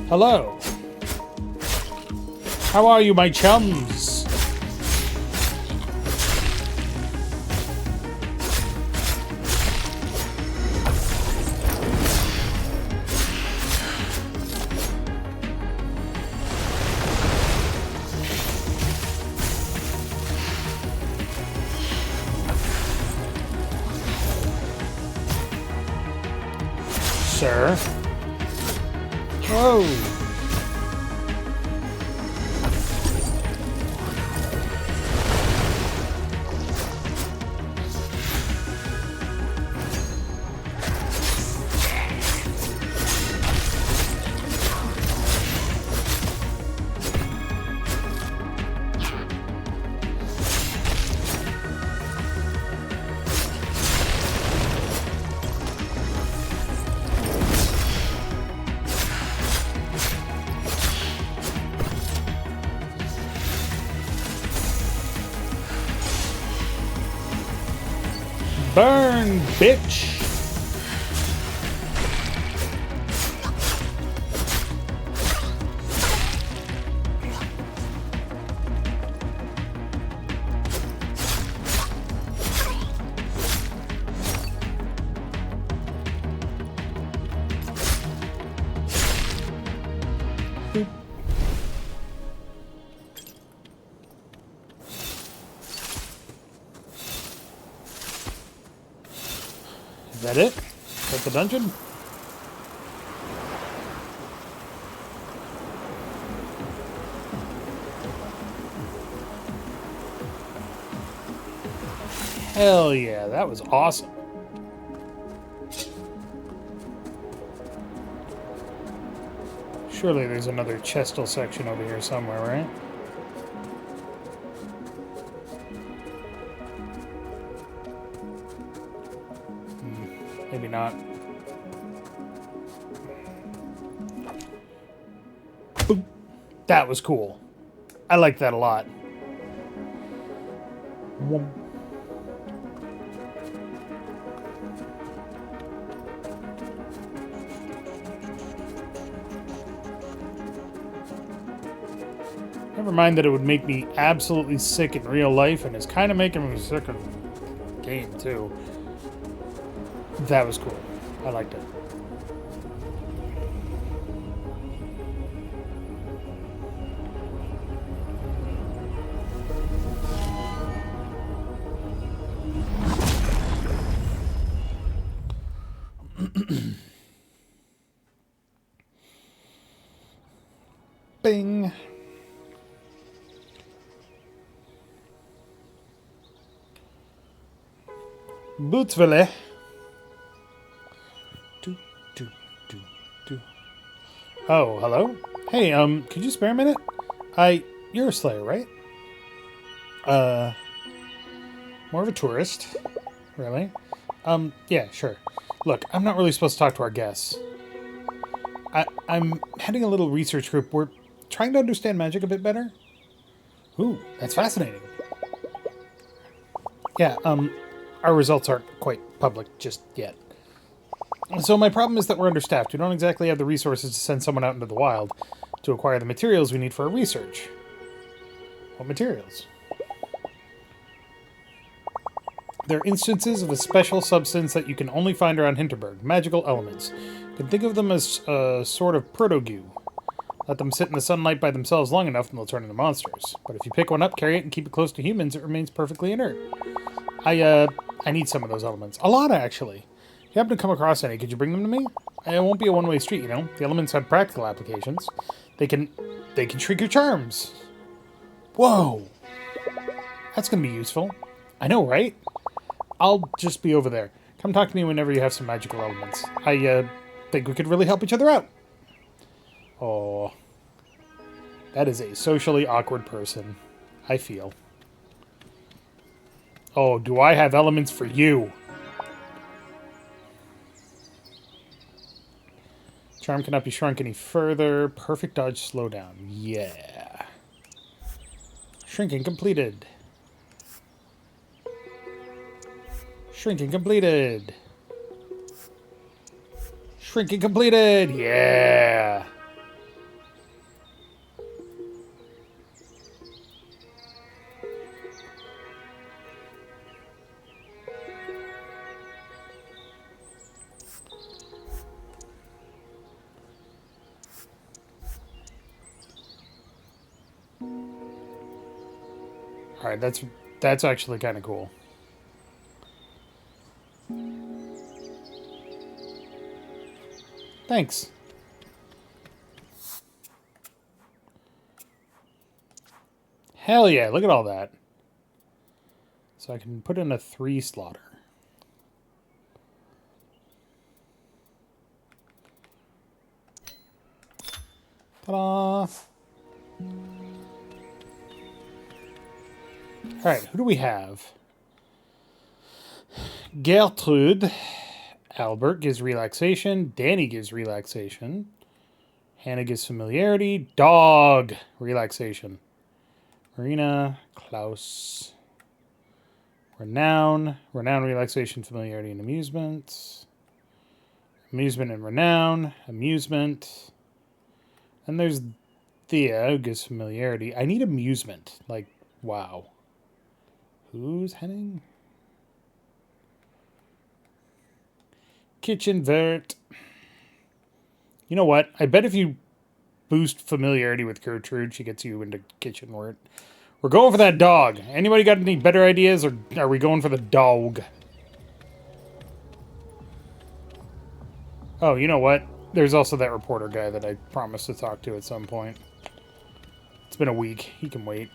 Speaker 1: Hello. How are you, my chums? Sir. Whoa. Burn, bitch! Is that it? Is that the dungeon? Hell yeah, that was awesome. Surely there's another chestal section over here somewhere, right? Maybe not. Boop. That was cool. I like that a lot. Never mind that it would make me absolutely sick in real life, and it's kind of making me sick in game too. That was cool. I liked it. Bing. Bootsville. Oh, hello? Hey, could you spare a minute? You're a slayer, right? More of a tourist. Really? Yeah, sure. Look, I'm not really supposed to talk to our guests. I'm heading a little research group. We're trying to understand magic a bit better. Ooh, that's fascinating. Yeah, our results aren't quite public just yet. So my problem is that we're understaffed. We don't exactly have the resources to send someone out into the wild to acquire the materials we need for our research. What materials? They're instances of a special substance that you can only find around Hinterburg. Magical elements. You can think of them as a sort of proto-goo. Let them sit in the sunlight by themselves long enough and they'll turn into monsters. But if you pick one up, carry it, and keep it close to humans, it remains perfectly inert. I need some of those elements. A lot, actually. If you happen to come across any, could you bring them to me? It won't be a one-way street, you know? The elements have practical applications. They can shrink your charms. Whoa! That's gonna be useful. I know, right? I'll just be over there. Come talk to me whenever you have some magical elements. I think we could really help each other out. Oh, that is a socially awkward person, I feel. Oh, do I have elements for you? Charm cannot be shrunk any further. Perfect dodge slowdown. Yeah. Shrinking completed. Shrinking completed. Shrinking completed. Yeah. All right, that's actually kind of cool. Thanks. Hell yeah, look at all that. So I can put in a 3 slaughter. Ta-da! Alright, who do we have? Gertrude. Albert gives relaxation. Danny gives relaxation. Hannah gives familiarity. Dog! Relaxation. Marina. Klaus. Renown. Renown, relaxation, familiarity, and amusement. Amusement and renown. Amusement. And there's Thea, who gives familiarity. I need amusement. Like, wow. Who's heading? Kitchen Vert. You know what? I bet if you boost familiarity with Gertrude, she gets you into Kitchen Vert. We're going for that dog. Anybody got any better ideas, or are we going for the dog? Oh, you know what? There's also that reporter guy that I promised to talk to at some point. It's been a week. He can wait.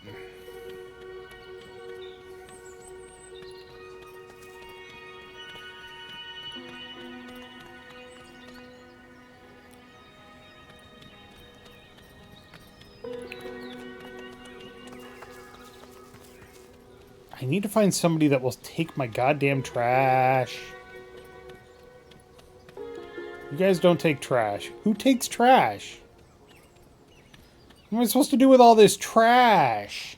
Speaker 1: I need to find somebody that will take my goddamn trash. You guys don't take trash. Who takes trash? What am I supposed to do with all this trash?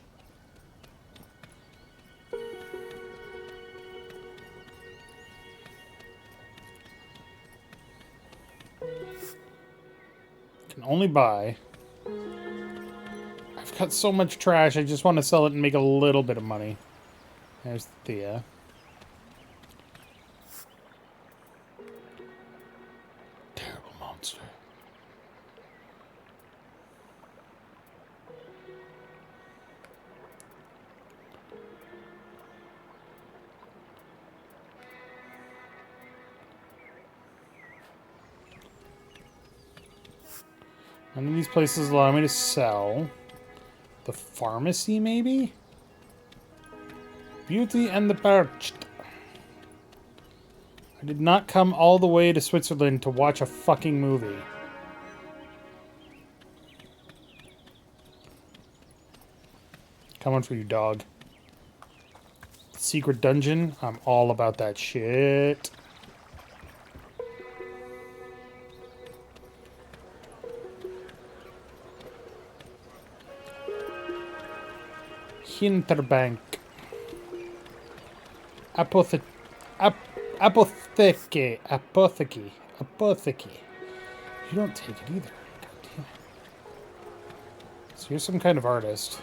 Speaker 1: Can only buy. I've got so much trash, I just want to sell it and make a little bit of money. There's Thea. Terrible monster. None of these places allow me to sell. The pharmacy, maybe? Beauty and the Perched. I did not come all the way to Switzerland to watch a fucking movie. Coming for you, dog. Secret dungeon. I'm all about that shit. Hinterburg. Apotheke. You don't take it either. God damn it. So you're some kind of artist.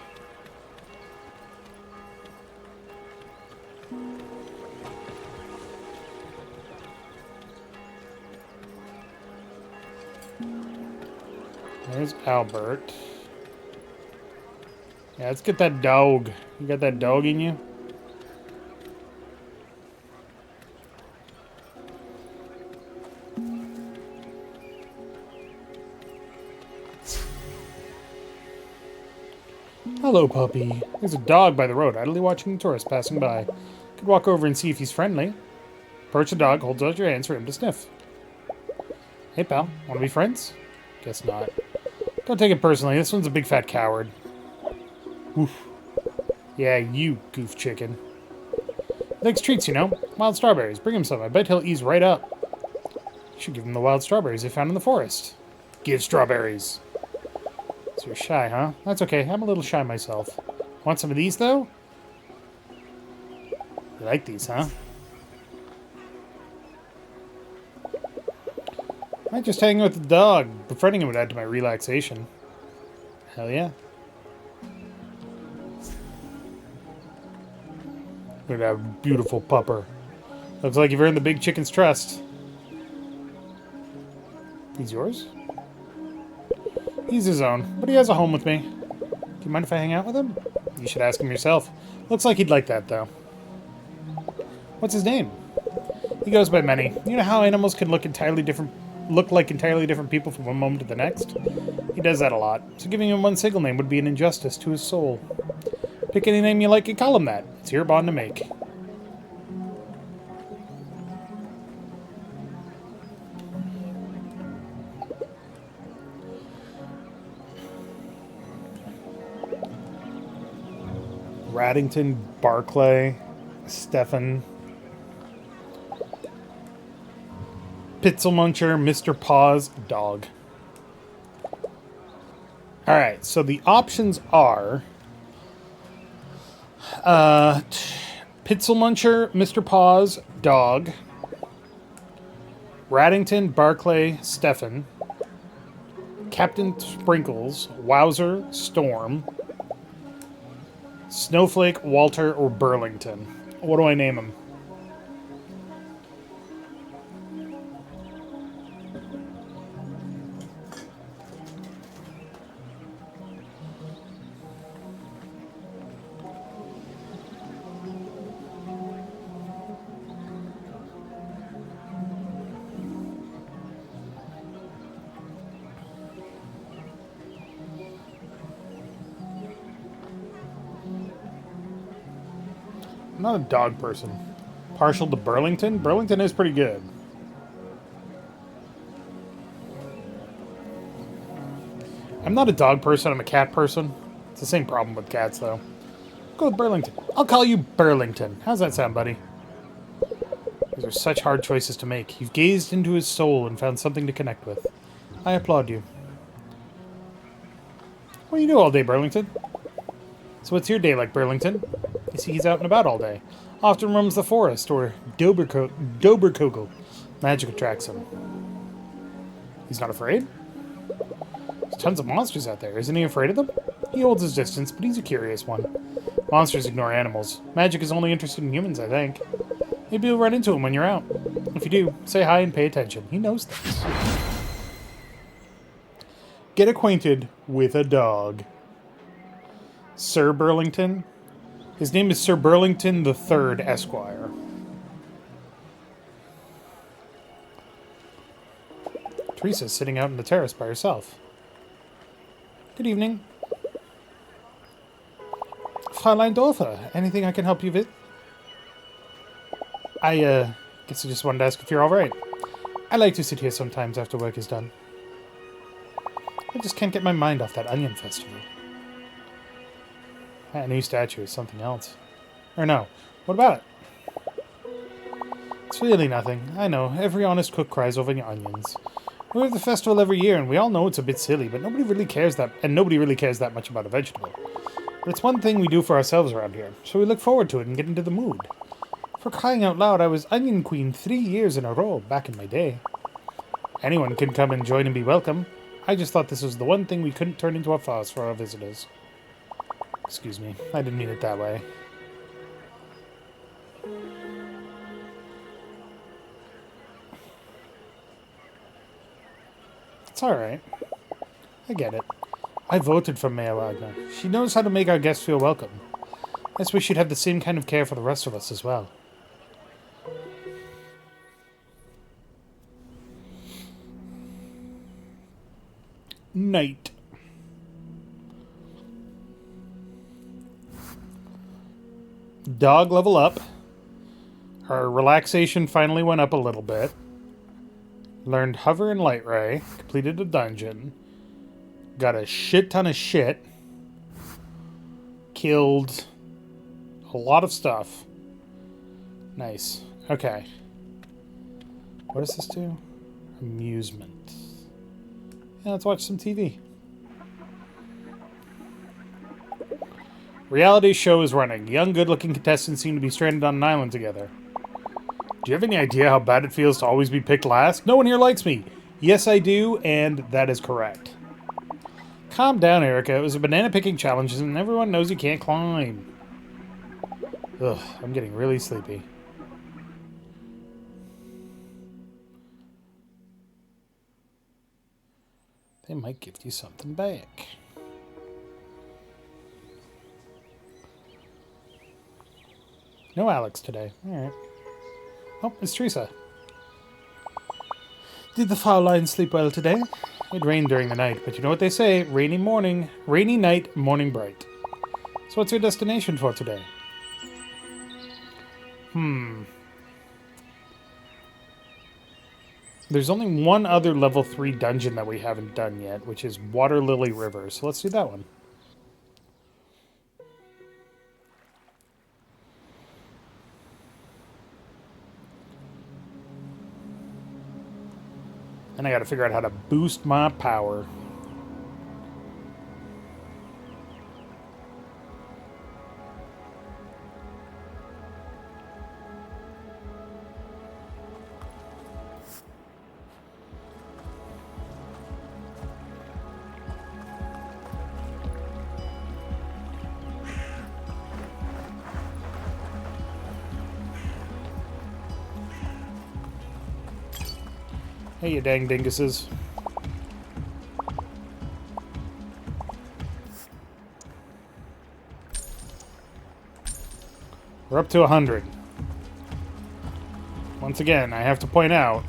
Speaker 1: There's Albert. Yeah, let's get that dog. You got that dog in you? Hello, puppy. There's a dog by the road, idly watching the tourists passing by. Could walk over and see if he's friendly. Approach the dog, holds out your hands for him to sniff. Hey, pal. Want to be friends? Guess not. Don't take it personally. This one's a big fat coward. Oof. Yeah, you goof chicken. Likes treats, you know. Wild strawberries. Bring him some. I bet he'll ease right up. You should give him the wild strawberries they found in the forest. Give strawberries. So you're shy, huh? That's okay. I'm a little shy myself. Want some of these, though? You like these, huh? Might just hang with the dog. Befriending him would add to my relaxation. Hell yeah. Look at that beautiful pupper. Looks like you've earned the big chicken's trust. He's yours? He's his own, but he has a home with me. Do you mind if I hang out with him? You should ask him yourself. Looks like he'd like that, though. What's his name? He goes by many. You know how animals can look like entirely different people from one moment to the next? He does that a lot, so giving him one single name would be an injustice to his soul. Pick any name you like and call him that. It's your bond to make. Raddington, Barclay, Stefan, Pitzelmuncher, Mr. Paws, dog. Alright, so the options are Pitzelmuncher, Mr. Paws, dog, Raddington, Barclay, Stefan, Captain Sprinkles, Wowzer, Storm, Snowflake, Walter, or Burlington. What do I name him? I'm not a dog person. Partial to Burlington? Burlington is pretty good. I'm not a dog person, I'm a cat person. It's the same problem with cats, though. go with Burlington. I'll call you Burlington. How's that sound, buddy? These are such hard choices to make. You've gazed into his soul and found something to connect with. I applaud you. What do you do all day, Burlington? So what's your day like, Burlington? You see he's out and about all day. Often roams the forest, or Doberkogel. Magic attracts him. He's not afraid? There's tons of monsters out there. Isn't he afraid of them? He holds his distance, but he's a curious one. Monsters ignore animals. Magic is only interested in humans, I think. Maybe you'll run into him when you're out. If you do, say hi and pay attention. He knows things. Get acquainted with a dog. Sir Burlington? His name is Sir Burlington III, Esquire. Teresa's sitting out on the terrace by herself. Good evening. Fräulein Dorfer, anything I can help you with? I guess I just wanted to ask if you're alright. I like to sit here sometimes after work is done. I just can't get my mind off that onion festival. That new statue is something else. Or no, what about it? It's really nothing. I know, every honest cook cries over onions. We have the festival every year, and we all know it's a bit silly, but nobody really cares that much about a vegetable. But it's one thing we do for ourselves around here, so we look forward to it and get into the mood. For crying out loud, I was Onion Queen 3 years in a row back in my day. Anyone can come and join and be welcome. I just thought this was the one thing we couldn't turn into a farce for our visitors. Excuse me, I didn't mean it that way. It's alright. I get it. I voted for Mayor Wagner. She knows how to make our guests feel welcome. I guess we should have the same kind of care for the rest of us as well. Night. Dog level up. Our relaxation finally went up a little bit. Learned Hover and Light Ray. Completed a dungeon. Got a shit ton of shit. Killed a lot of stuff. Nice. Okay. What does this do? Amusement. Yeah, let's watch some TV. Reality show is running. Young, good-looking contestants seem to be stranded on an island together. Do you have any idea how bad it feels to always be picked last? No one here likes me. Yes, I do, and that is correct. Calm down, Erica. It was a banana-picking challenge, and everyone knows you can't climb. Ugh, I'm getting really sleepy. They might give you something back. No Alex today. Alright. Oh, it's Teresa. Did the Fraulein sleep well today? It rained during the night, but you know what they say, rainy night, morning bright. So what's your destination for today? There's only one other level 3 dungeon that we haven't done yet, which is Water Lily River, so let's do that one. And I gotta figure out how to boost my power. Hey, you dang dinguses. We're up to 100. Once again, I have to point out,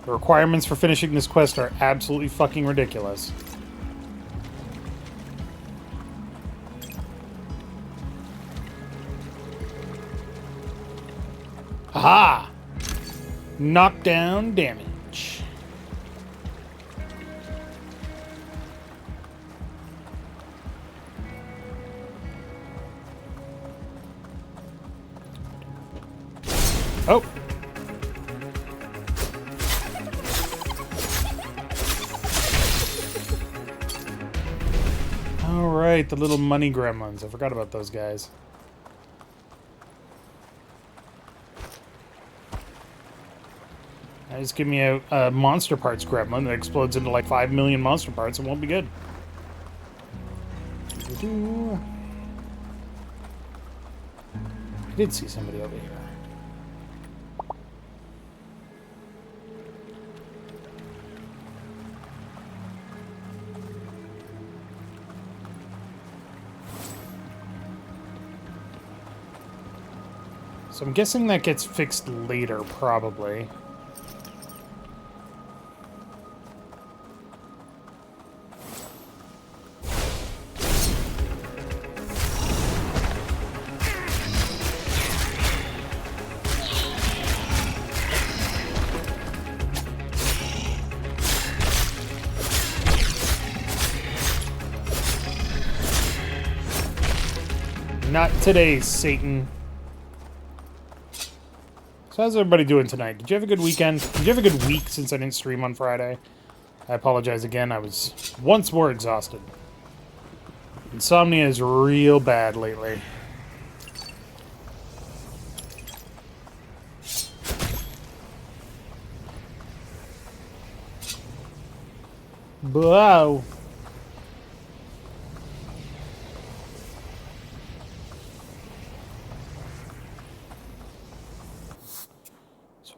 Speaker 1: the requirements for finishing this quest are absolutely fucking ridiculous. Aha! Knockdown damage. Oh! Alright, the little money gremlins. I forgot about those guys. Just give me a monster parts gremlin that explodes into like 5 million monster parts. It won't be good. I did see somebody over here. So I'm guessing that gets fixed later, probably. Not today, Satan. So how's everybody doing tonight? Did you have a good weekend? Did you have a good week since I didn't stream on Friday? I apologize again. I was once more exhausted. Insomnia is real bad lately. Wow.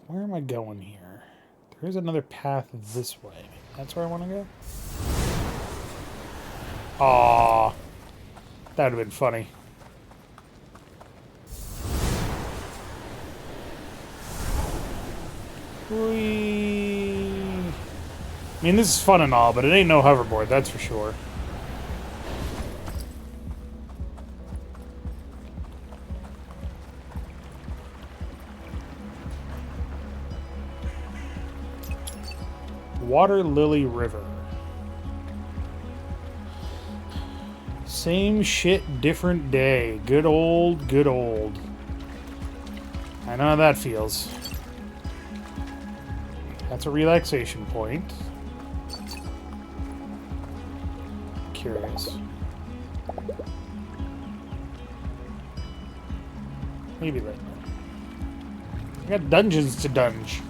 Speaker 1: Where am I going here? There is another path this way. That's where I want to go? Aww. That would have been funny. Whee! I mean, this is fun and all, but it ain't no hoverboard, that's for sure. Water Lily River. Same shit, different day. Good old, good old. I know how that feels. That's a relaxation point. Curious. Maybe later. I got dungeons to dunge.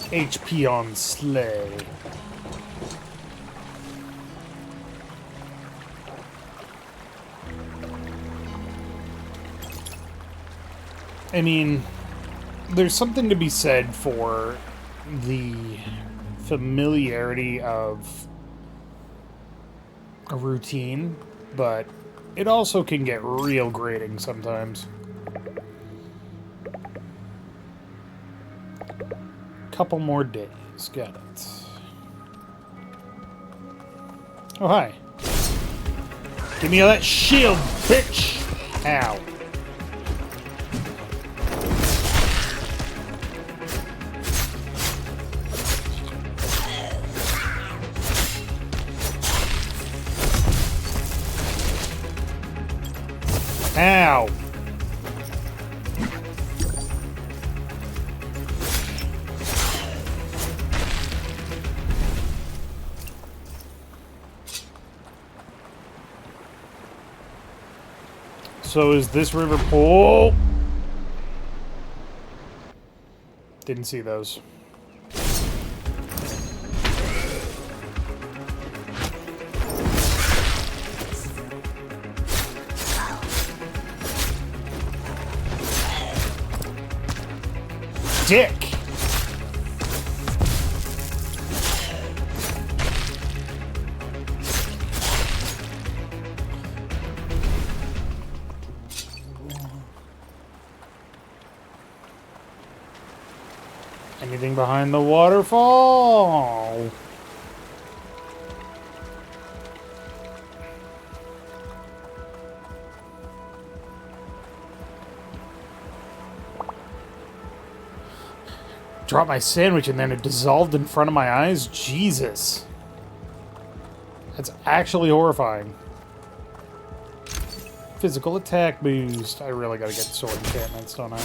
Speaker 1: HP on Slay. I mean, there's something to be said for the familiarity of a routine, but it also can get real grating sometimes. Couple more days. Got it. Oh, hi. Give me all that shield, bitch! Ow. Ow. So is this river pool? Didn't see those. Dick. Anything behind the waterfall? Dropped my sandwich and then it dissolved in front of my eyes? Jesus. That's actually horrifying. Physical attack boost. I really gotta get sword enchantments, don't I?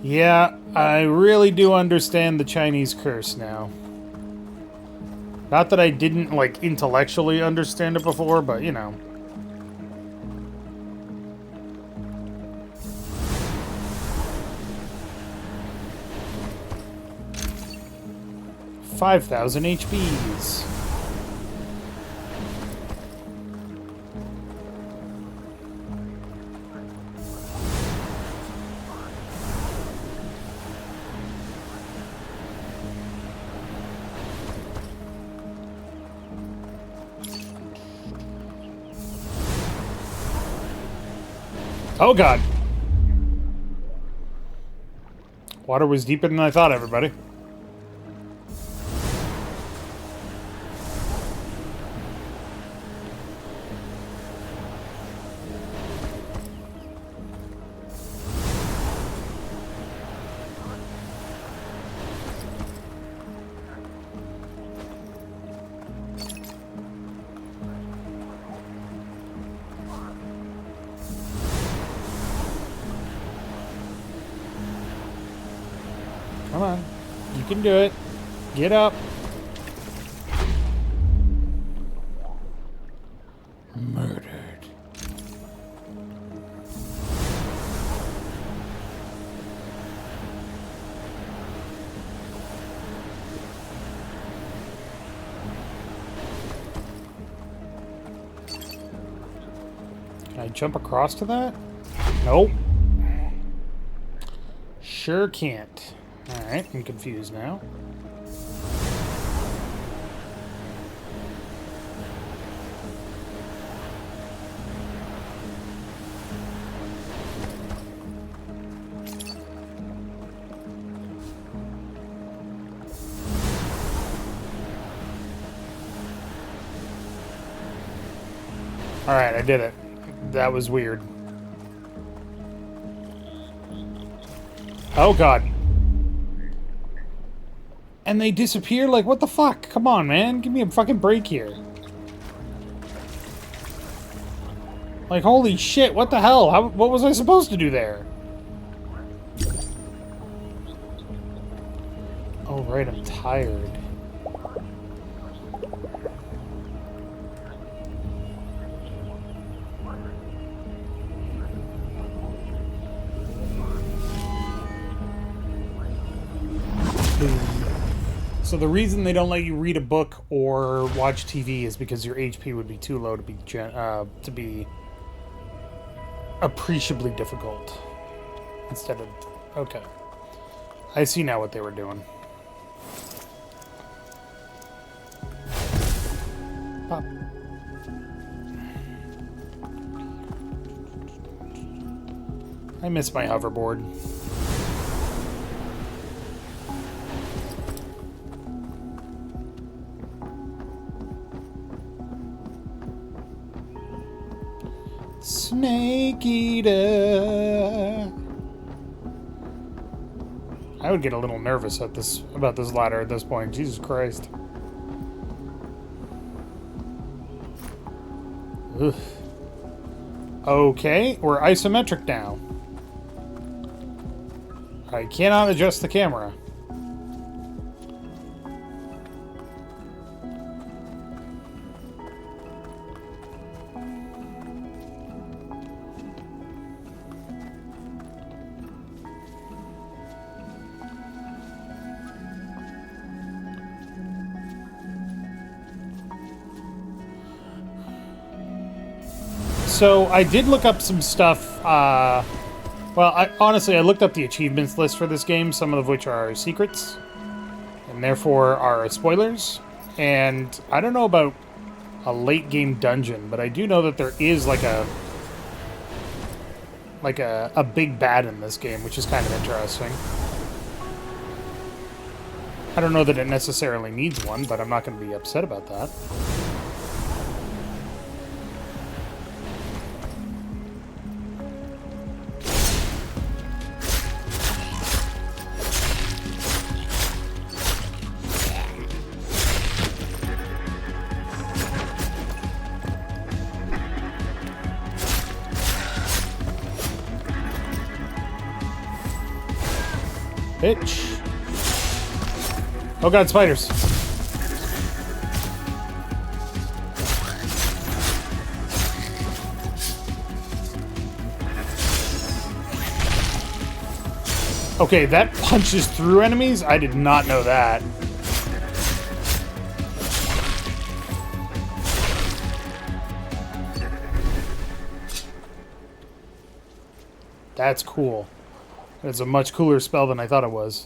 Speaker 1: Yeah, I really do understand the Chinese curse now. Not that I didn't, like, intellectually understand it before, but, you know. $5,000 HPs. Oh god. Water was deeper than I thought, everybody. Come on. You can do it. Get up. Murdered. Can I jump across to that? Nope. Sure can't. Alright, I'm confused now. Alright, I did it. That was weird. Oh god. And they disappear? Like, what the fuck? Come on, man. Give me a fucking break here. Like, holy shit, what the hell? What was I supposed to do there? Oh, right, I'm tired. So the reason they don't let you read a book or watch TV is because your HP would be too low to be appreciably difficult. Instead of... Okay. I see now what they were doing. Pop. I miss my hoverboard. Snake Eater. I would get a little nervous at about this ladder at this point. Jesus Christ. Ugh. Okay, we're isometric now. I cannot adjust the camera. So I did look up some stuff Well, honestly, I looked up the achievements list for this game, some of which are secrets, and therefore are spoilers. And I don't know about a late game dungeon, but I do know that there is like a big bad in this game, which is kind of interesting. I don't know that it necessarily needs one, but I'm not going to be upset about that. Bitch. Oh god, spiders. Okay, that punches through enemies? I did not know that. That's cool. It's a much cooler spell than I thought it was.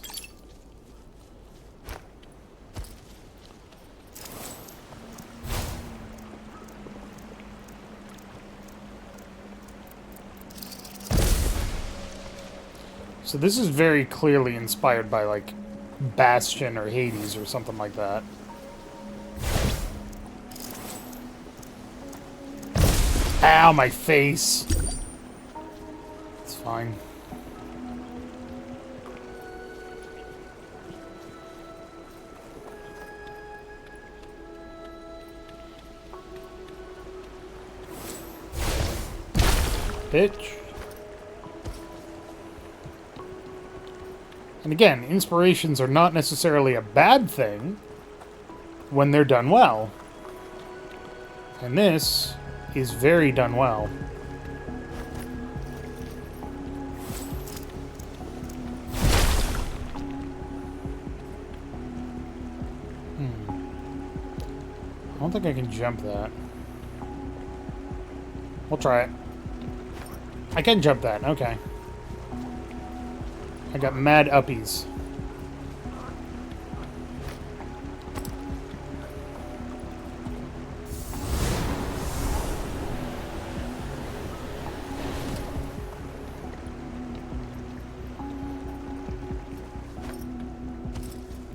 Speaker 1: So this is very clearly inspired by, like, Bastion or Hades or something like that. Ow, my face! It's fine. Bitch. And again, inspirations are not necessarily a bad thing when they're done well. And this is very done well. I don't think I can jump that. We'll try it. I can jump that, okay. I got mad uppies.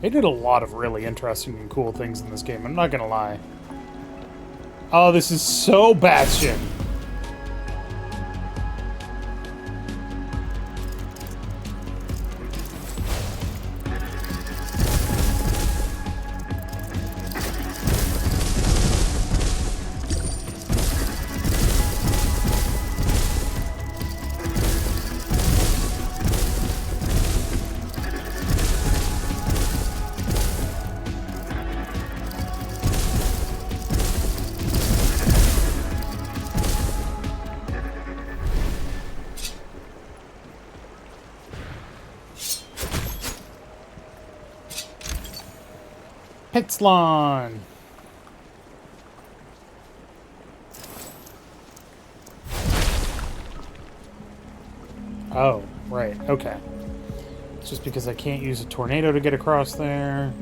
Speaker 1: They did a lot of really interesting and cool things in this game, I'm not gonna lie. Oh, this is so Bastion! Pitslon! Oh, right, okay. It's just because I can't use a tornado to get across there.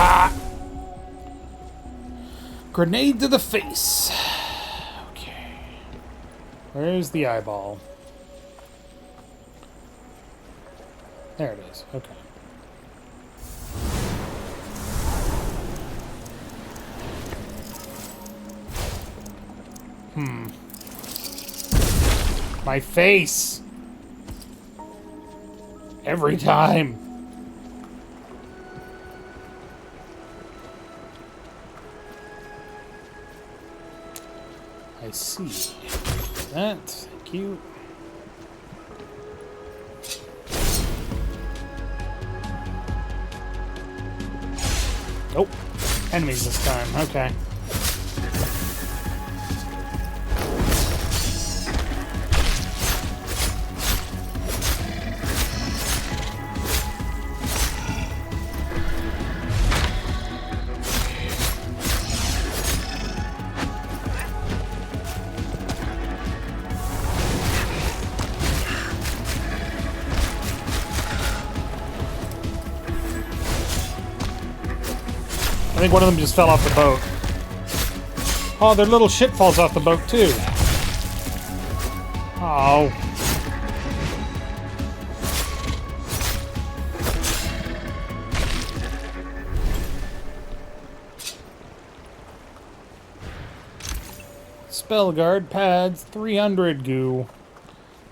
Speaker 1: Ah! Grenade to the face. Okay. Where's the eyeball? There it is. Okay. My face! Every time! I see. That, thank you. Oh, enemies this time. Okay. I think one of them just fell off the boat. Oh, their little shit falls off the boat, too. Oh. Spell guard pads 300 goo.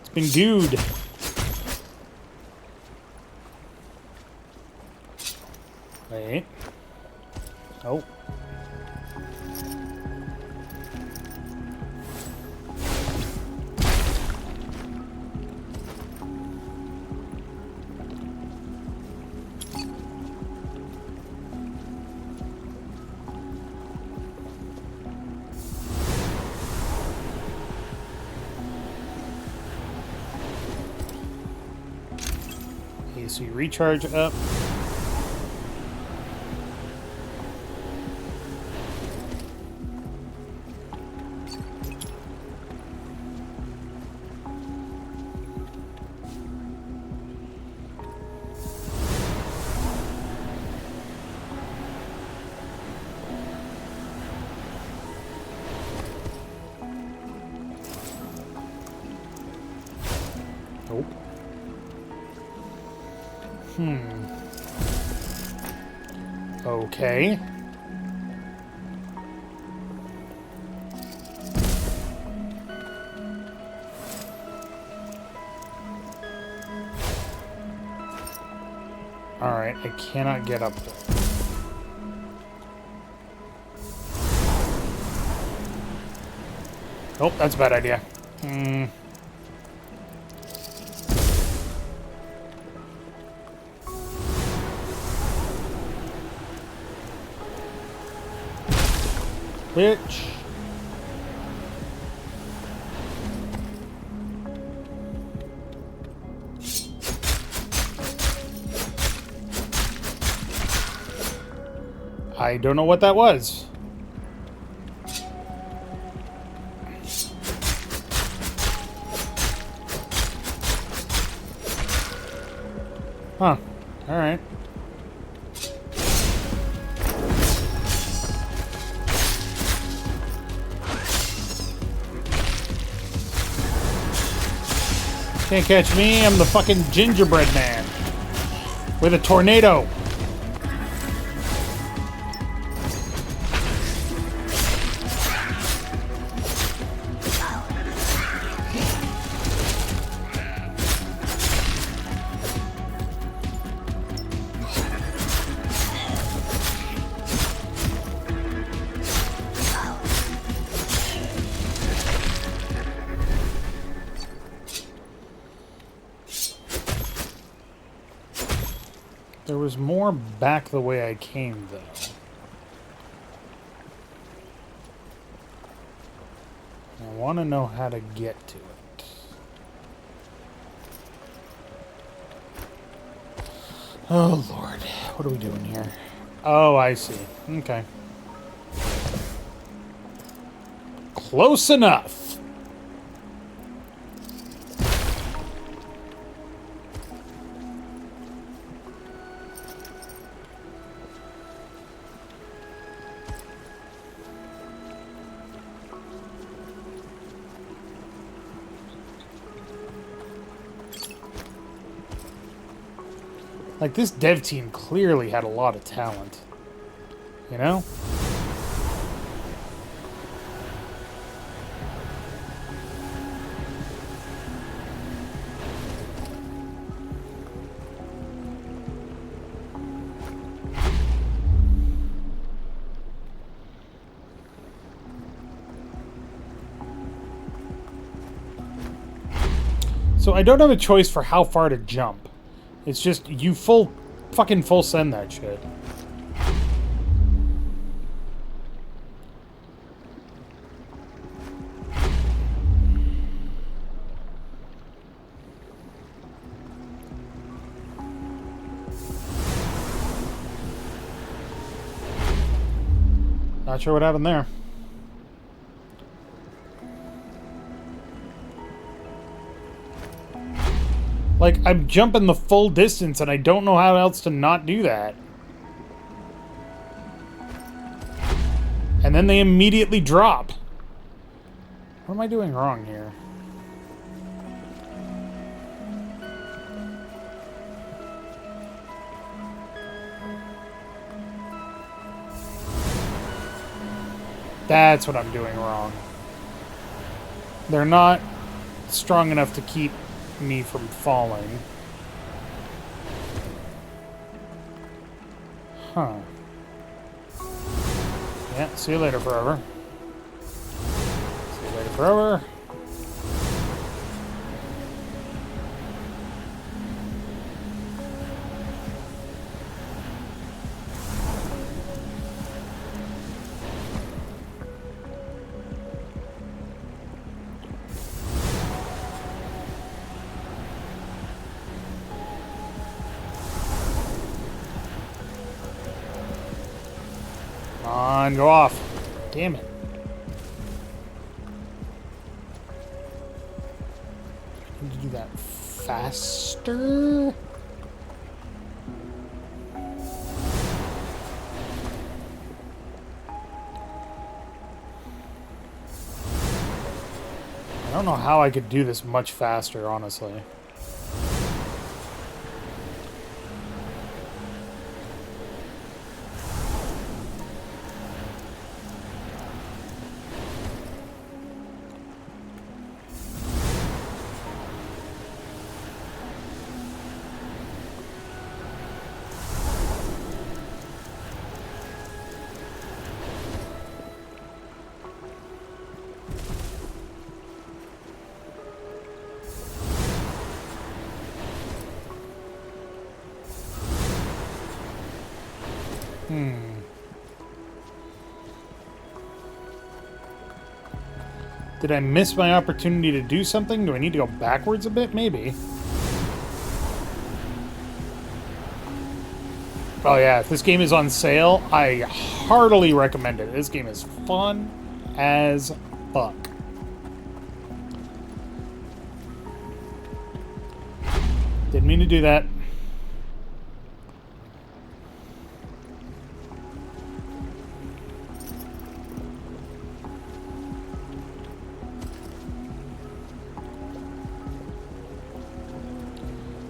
Speaker 1: It's been gooed. Wait. Oh. Okay, so you recharge up. Nope. Okay. Alright, I cannot get up there. Oh, that's a bad idea. Bitch. I don't know what that was. Huh. All right. Can't catch me, I'm the fucking gingerbread man. With a tornado. There was more back the way I came, though. I want to know how to get to it. Oh, Lord. What are we doing here? Oh, I see. Okay. Close enough. Like, this dev team clearly had a lot of talent. You know? So I don't have a choice for how far to jump. It's just, you fucking full send that shit. Not sure what happened there. Like, I'm jumping the full distance, and I don't know how else to not do that. And then they immediately drop. What am I doing wrong here? That's what I'm doing wrong. They're not strong enough to keep me from falling. Huh. Yeah, see you later, forever. See you later, forever. Come on, go off. Damn it. I need to do that faster. I don't know how I could do this much faster, honestly. Did I miss my opportunity to do something? Do I need to go backwards a bit? Maybe. Oh yeah, if this game is on sale, I heartily recommend it. This game is fun as fuck. Didn't mean to do that.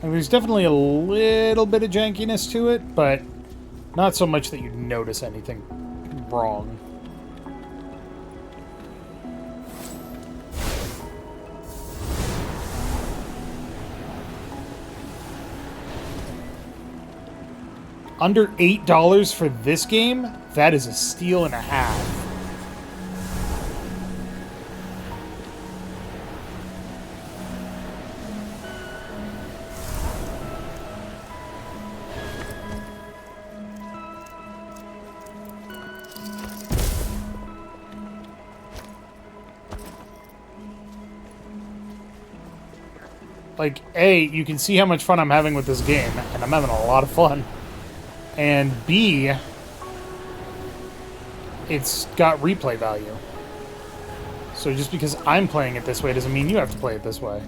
Speaker 1: And there's definitely a little bit of jankiness to it, but not so much that you notice anything wrong. Under $8 for this game? That is a steal and a half. Like, A, you can see how much fun I'm having with this game, and I'm having a lot of fun. And B, it's got replay value. So just because I'm playing it this way doesn't mean you have to play it this way.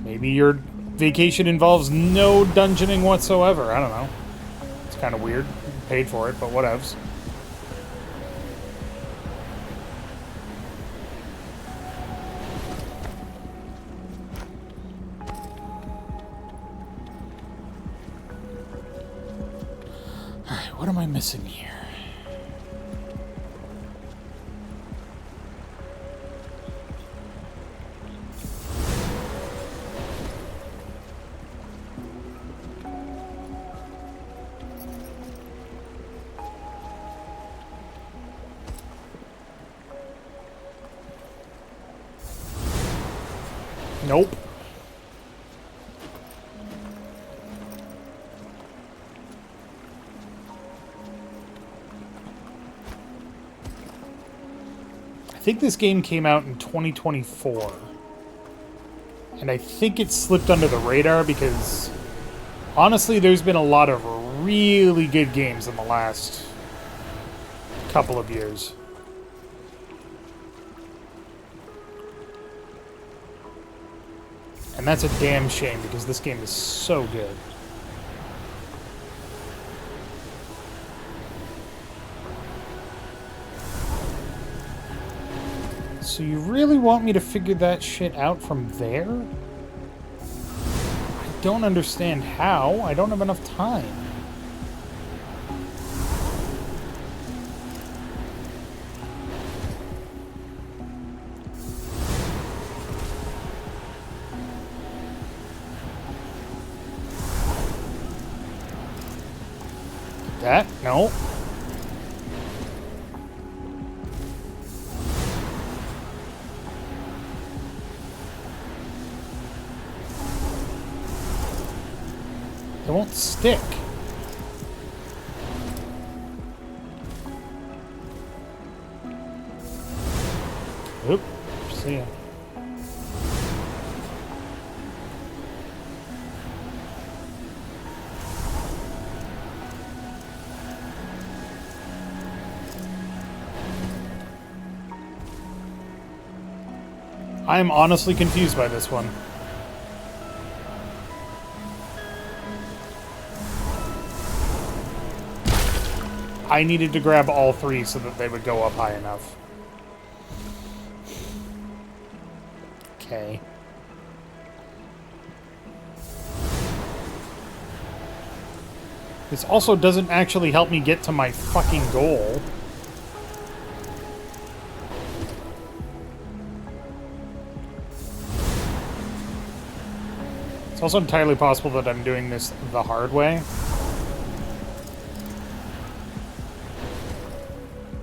Speaker 1: Maybe your vacation involves no dungeoning whatsoever. I don't know. It's kind of weird. You paid for it, but whatevs. What am I missing here? Nope. I think this game came out in 2024. And I think it slipped under the radar because, honestly, there's been a lot of really good games in the last couple of years. And that's a damn shame, because this game is so good. So you really want me to figure that shit out from there? I don't understand how. I don't have enough time. That? No. It won't stick. Oop. See ya. I am honestly confused by this one. I needed to grab all three so that they would go up high enough. Okay. This also doesn't actually help me get to my fucking goal. It's also entirely possible that I'm doing this the hard way.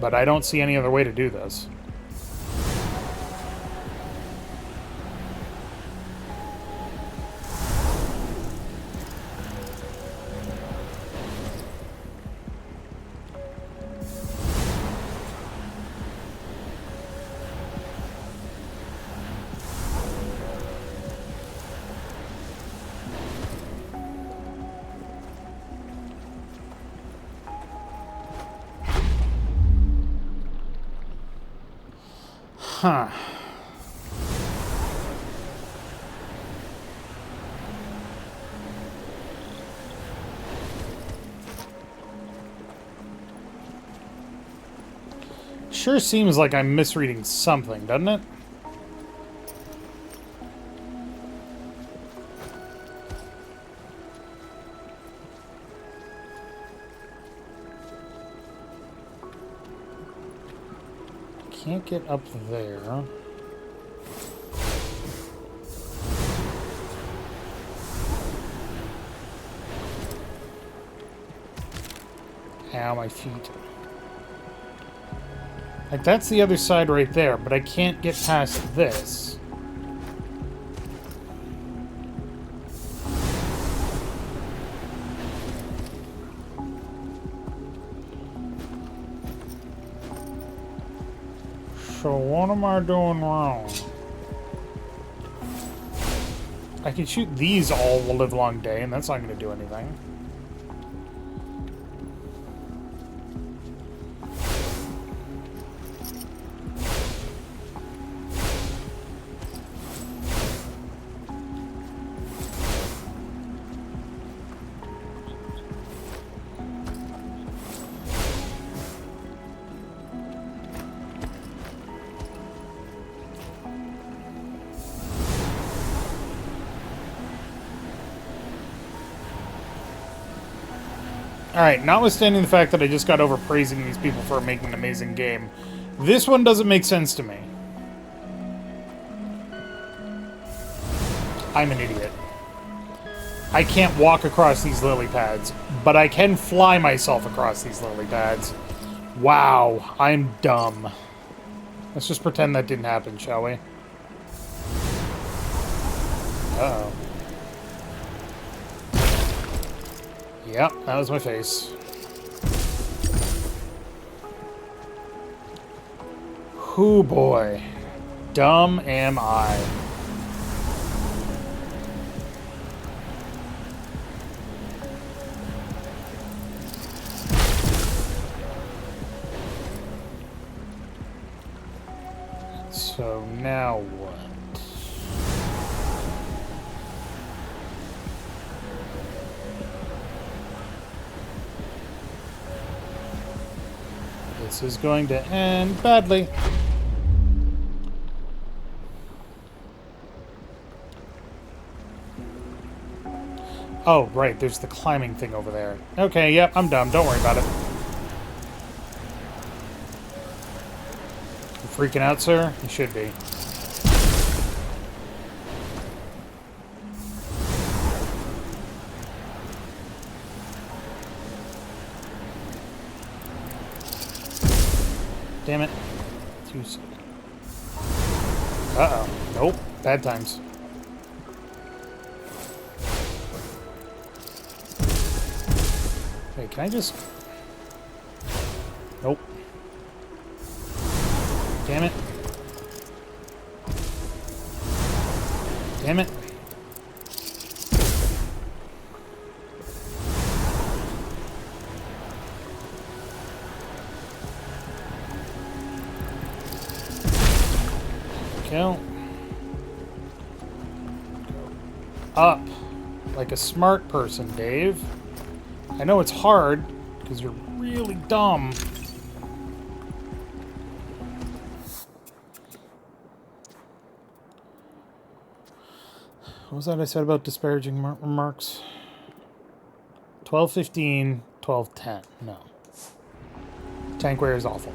Speaker 1: But I don't see any other way to do this. Huh. Sure seems like I'm misreading something, doesn't it? Can't get up there. Ow, my feet. Like, that's the other side right there, but I can't get past this. So what am I doing wrong? I can shoot these all the livelong day, and that's not going to do anything. Alright, notwithstanding the fact that I just got over praising these people for making an amazing game, this one doesn't make sense to me. I'm an idiot. I can't walk across these lily pads, but I can fly myself across these lily pads. Wow, I'm dumb. Let's just pretend that didn't happen, shall we? Uh-oh. Yep, that was my face. Hoo boy. Dumb am I. So now what? This is going to end badly. Oh, right, there's the climbing thing over there. Okay, yep, I'm dumb. Don't worry about it. You freaking out, sir? You should be. Damn it. 2 seconds. Uh-oh. Nope. Bad times. Wait, can I just... Nope. Damn it. Damn it. Kill. Up. Like a smart person, Dave. I know it's hard, because you're really dumb. What was that I said about disparaging remarks? 12:15, 12:10. No. Tankware is awful.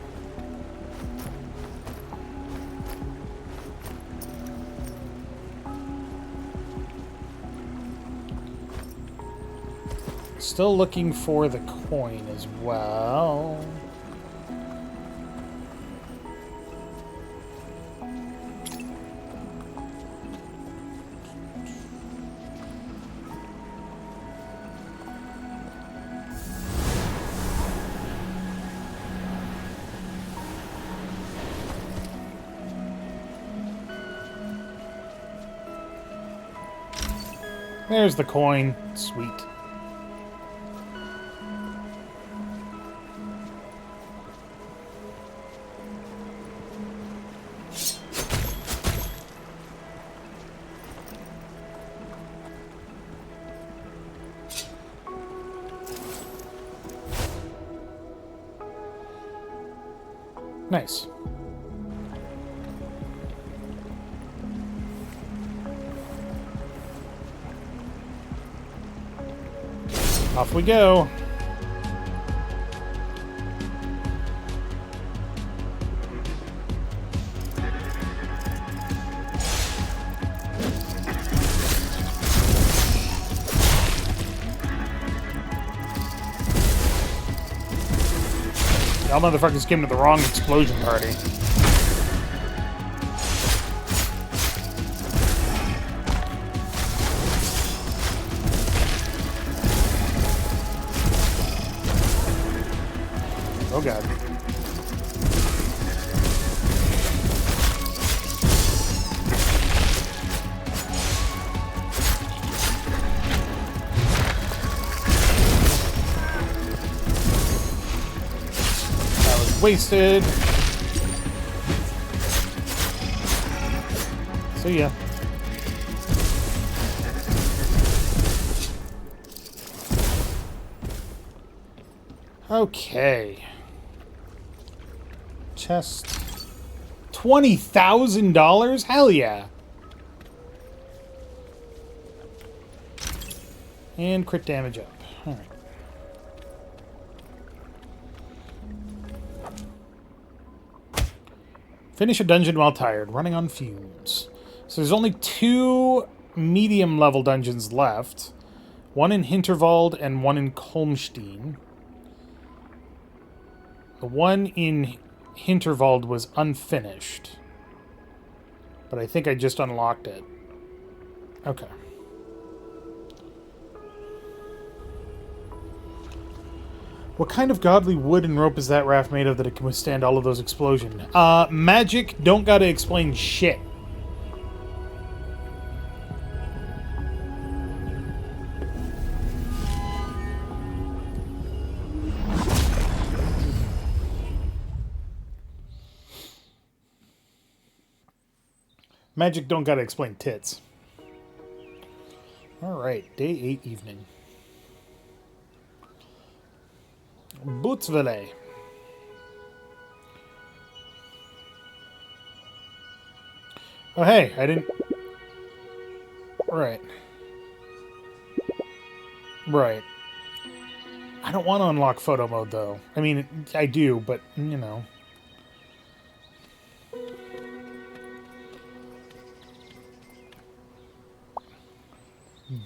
Speaker 1: Still looking for the coin as well. There's the coin. Sweet. Nice. Off we go. Y'all motherfuckers came to the wrong explosion party. Oh god. That was wasted. See ya. Okay. Chest. $20,000? Hell yeah. And crit damage up. Alright. Finish a dungeon while tired, running on fumes. So there's only 2 medium level dungeons left. One in Hinterburg and one in Kolmstein. The one in Hinterburg was unfinished. But I think I just unlocked it. Okay. What kind of godly wood and rope is that raft made of that it can withstand all of those explosions? Magic don't gotta explain shit. Magic don't gotta explain tits. Alright, day 8 evening. Bootsville. Oh hey, I didn't... Right. Right. I don't want to unlock photo mode, though. I mean, I do, but, you know.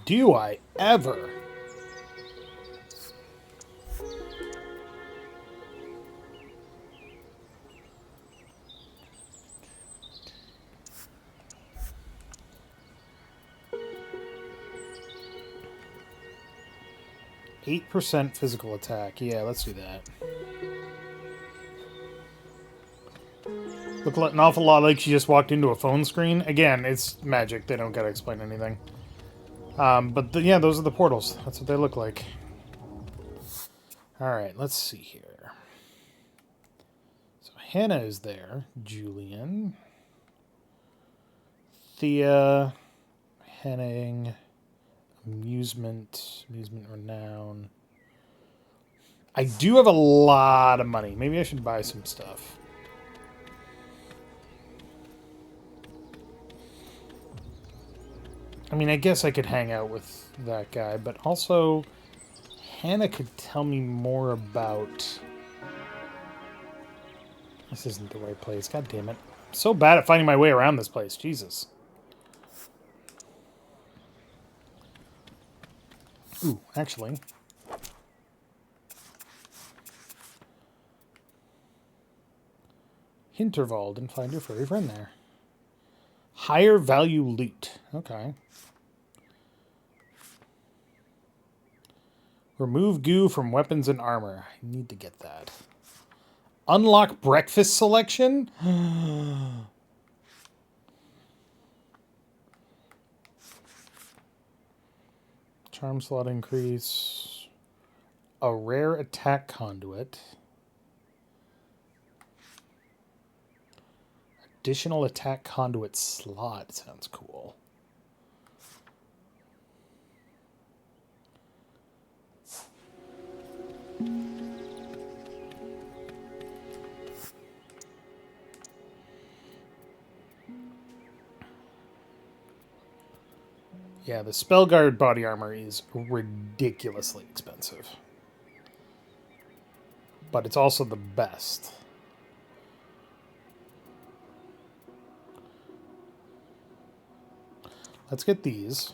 Speaker 1: Do I ever? %8 physical attack. Yeah, let's do that. Look an awful lot like she just walked into a phone screen. Again, it's magic. They don't gotta explain anything. Yeah, those are the portals. That's what they look like. Alright, let's see here. So Hannah is there. Julian. Thea. Henning. Amusement renown. I do have a lot of money. Maybe I should buy some stuff. I mean, I guess I could hang out with that guy, but also Hannah could tell me more about... This isn't the right place. God damn it. I'm so bad at finding my way around this place. Jesus. Ooh, actually... Hinterburg, and find your furry friend there. Higher value loot. Okay. Remove goo from weapons and armor. I need to get that. Unlock breakfast selection? Charm slot increase. A rare attack conduit. Additional attack conduit slot. Sounds cool. Yeah, the Spellguard body armor is ridiculously expensive. But it's also the best. Let's get these.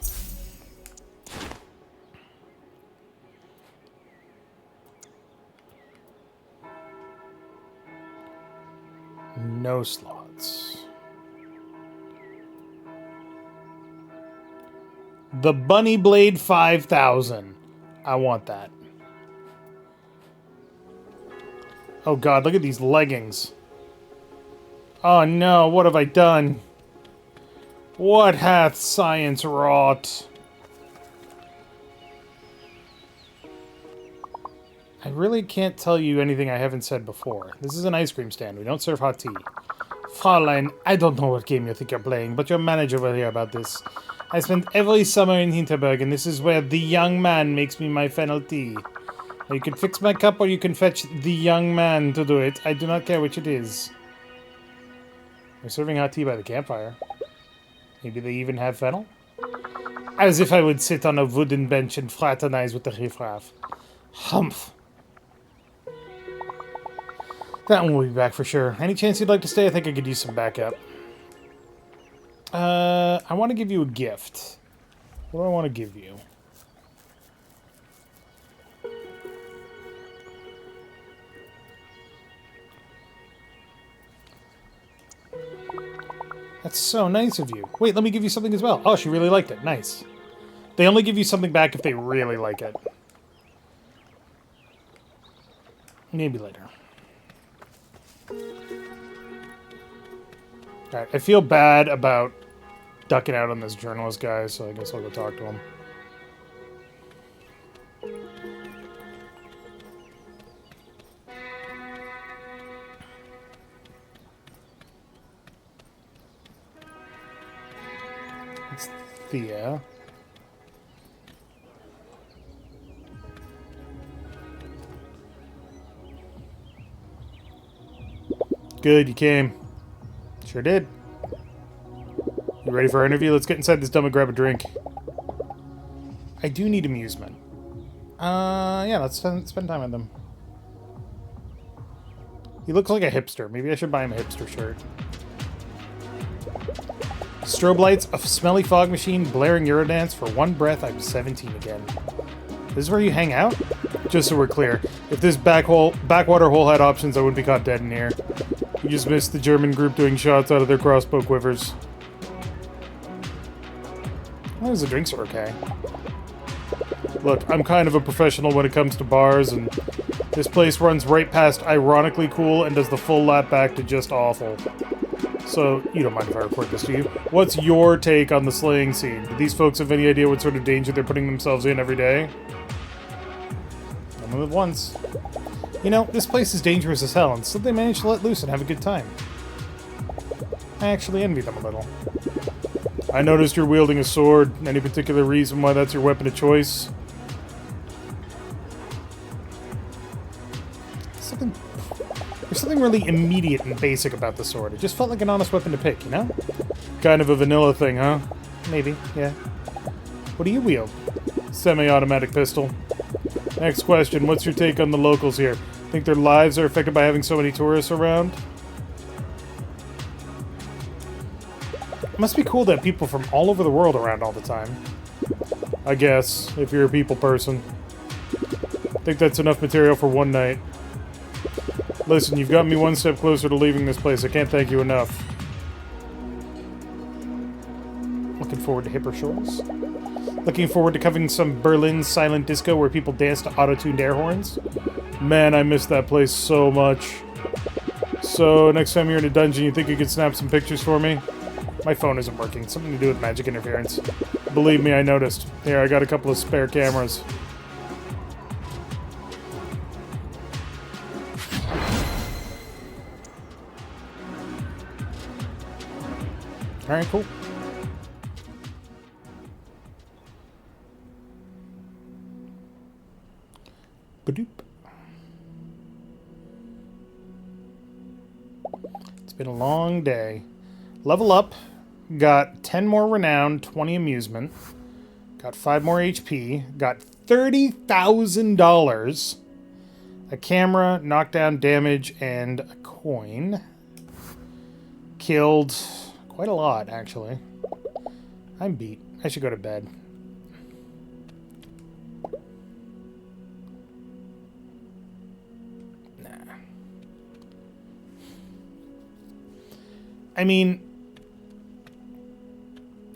Speaker 1: No slots. The Bunny Blade 5000. I want that. Oh god, look at these leggings. Oh no, what have I done? What hath science wrought? I really can't tell you anything I haven't said before. This is an ice cream stand. We don't serve hot tea. Fraulein, I don't know what game you think you're playing, but your manager will hear about this. I spent every summer in Hinterburg, and this is where the young man makes me my fennel tea. Now you can fix my cup, or you can fetch the young man to do it. I do not care which it is. We're serving hot tea by the campfire. Maybe they even have fennel? As if I would sit on a wooden bench and fraternize with the riffraff. Humph. That one will be back for sure. Any chance you'd like to stay? I think I could use some backup. I want to give you a gift. What do I want to give you? That's so nice of you. Wait, let me give you something as well. Oh, she really liked it. Nice. They only give you something back if they really like it. Maybe later. Alright, I feel bad about ducking out on this journalist guy, so I guess I'll go talk to him. Thea. Good, you came. Sure did. You ready for our interview? Let's get inside this dump and grab a drink. I do need amusement. Yeah, let's spend time with them. He looks like a hipster. Maybe I should buy him a hipster shirt. Strobe lights, a smelly fog machine, blaring Eurodance. For one breath, I'm 17 again. This is where you hang out? Just so we're clear, if this backwater hole had options, I wouldn't be caught dead in here. You just missed the German group doing shots out of their crossbow quivers. As long as the drinks are okay. Look, I'm kind of a professional when it comes to bars, and this place runs right past ironically cool and does the full lap back to just awful. So, you don't mind if I report this to you. What's your take on the slaying scene? Do these folks have any idea what sort of danger they're putting themselves in every day? Only live once. You know, this place is dangerous as hell, and still they manage to let loose and have a good time. I actually envy them a little. I noticed you're wielding a sword. Any particular reason why that's your weapon of choice? There's something really immediate and basic about the sword. It just felt like an honest weapon to pick, you know? Kind of a vanilla thing, huh? Maybe, yeah. What do you wield? Semi-automatic pistol. Next question, what's your take on the locals here? Think their lives are affected by having so many tourists around? It must be cool to have people from all over the world around all the time. I guess, if you're a people person. I think that's enough material for one night. Listen, you've gotten me one step closer to leaving this place. I can't thank you enough. Looking forward to hipper shores. Looking forward to covering some Berlin silent disco where people dance to auto-tuned air horns. Man, I miss that place so much. So, next time you're in a dungeon, you think you could snap some pictures for me? My phone isn't working. Something to do with magic interference. Believe me, I noticed. Here, I got a couple of spare cameras. Alright, cool. Badoop. It's been a long day. Level up. Got 10 more renown, 20 amusement. Got 5 more HP. Got $30,000. A camera, knockdown damage, and a coin. Killed quite a lot, actually. I'm beat. I should go to bed. Nah. I mean,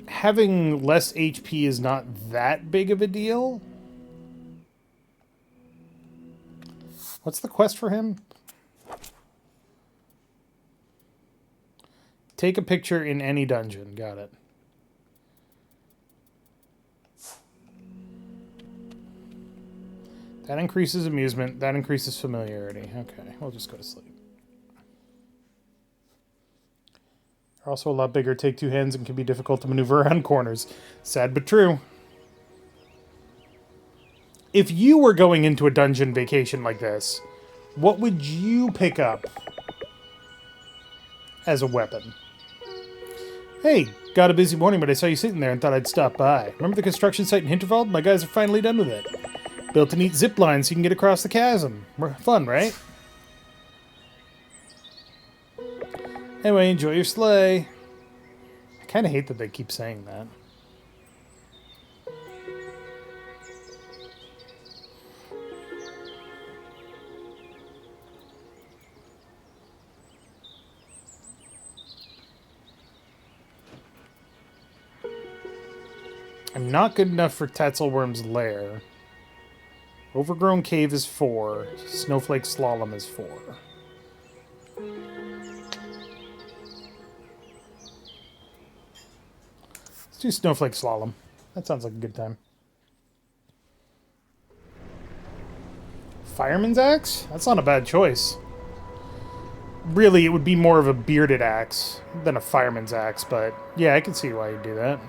Speaker 1: having less HP is not that big of a deal. What's the quest for him? Take a picture in any dungeon. Got it. That increases amusement. That increases familiarity. Okay, we'll just go to sleep. They're also a lot bigger, take two hands, and can be difficult to maneuver around corners. Sad but true. If you were going into a dungeon vacation like this, what would you pick up as a weapon? Hey, got a busy morning, but I saw you sitting there and thought I'd stop by. Remember the construction site in Hinterburg? My guys are finally done with it. Built a neat zip line so you can get across the chasm. Fun, right? Anyway, enjoy your sleigh. I kind of hate that they keep saying that. I'm not good enough for Tatzelworm's lair. Overgrown Cave is 4. Snowflake Slalom is 4. Let's do Snowflake Slalom. That sounds like a good time. Fireman's Axe? That's not a bad choice. Really, it would be more of a bearded axe than a fireman's axe, but yeah, I can see why you'd do that.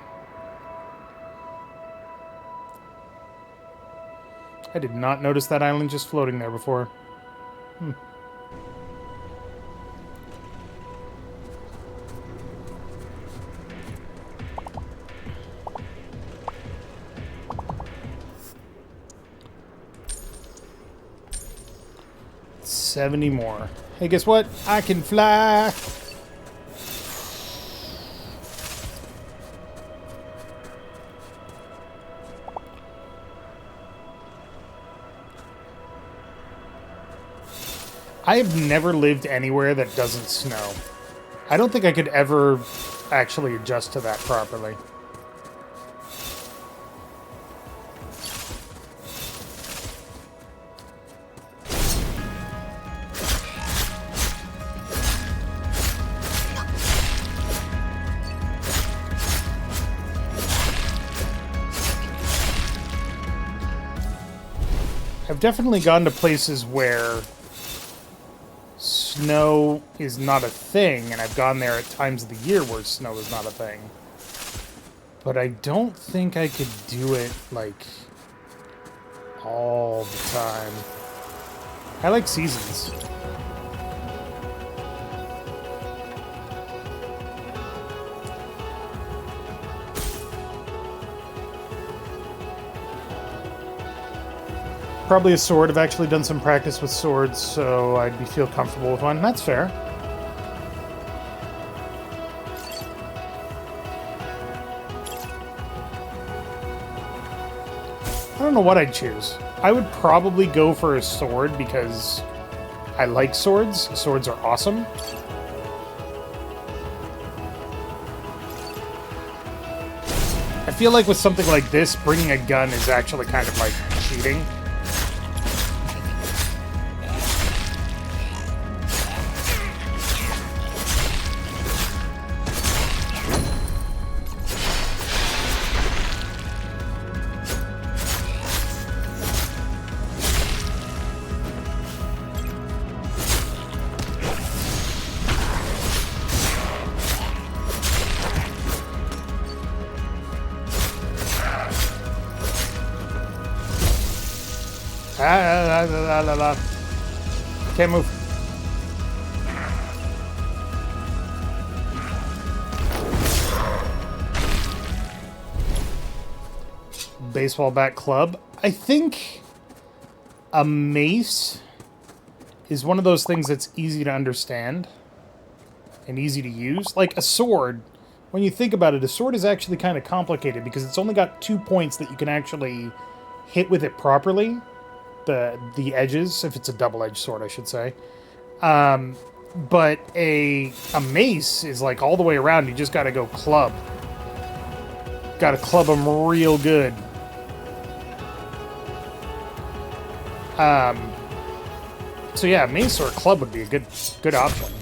Speaker 1: I did not notice that island just floating there before. Hmm. $70 more. Hey, guess what? I can fly! I have never lived anywhere that doesn't snow. I don't think I could ever actually adjust to that properly. I've definitely gone to places where snow is not a thing, and I've gone there at times of the year where snow is not a thing. But I don't think I could do it, like, all the time. I like seasons. Probably a sword. I've actually done some practice with swords, so I'd feel comfortable with one. That's fair. I don't know what I'd choose. I would probably go for a sword because I like swords. Swords are awesome. I feel like with something like this, bringing a gun is actually kind of like cheating. Can't move. Baseball bat club. I think a mace is one of those things that's easy to understand and easy to use. Like a sword, when you think about it, a sword is actually kind of complicated because it's only got 2 points that you can actually hit with it properly. The edges, if it's a double-edged sword, I should say. But a mace is like all the way around. You just got to go club. Got to club them real good. So yeah, mace or a club would be a good option.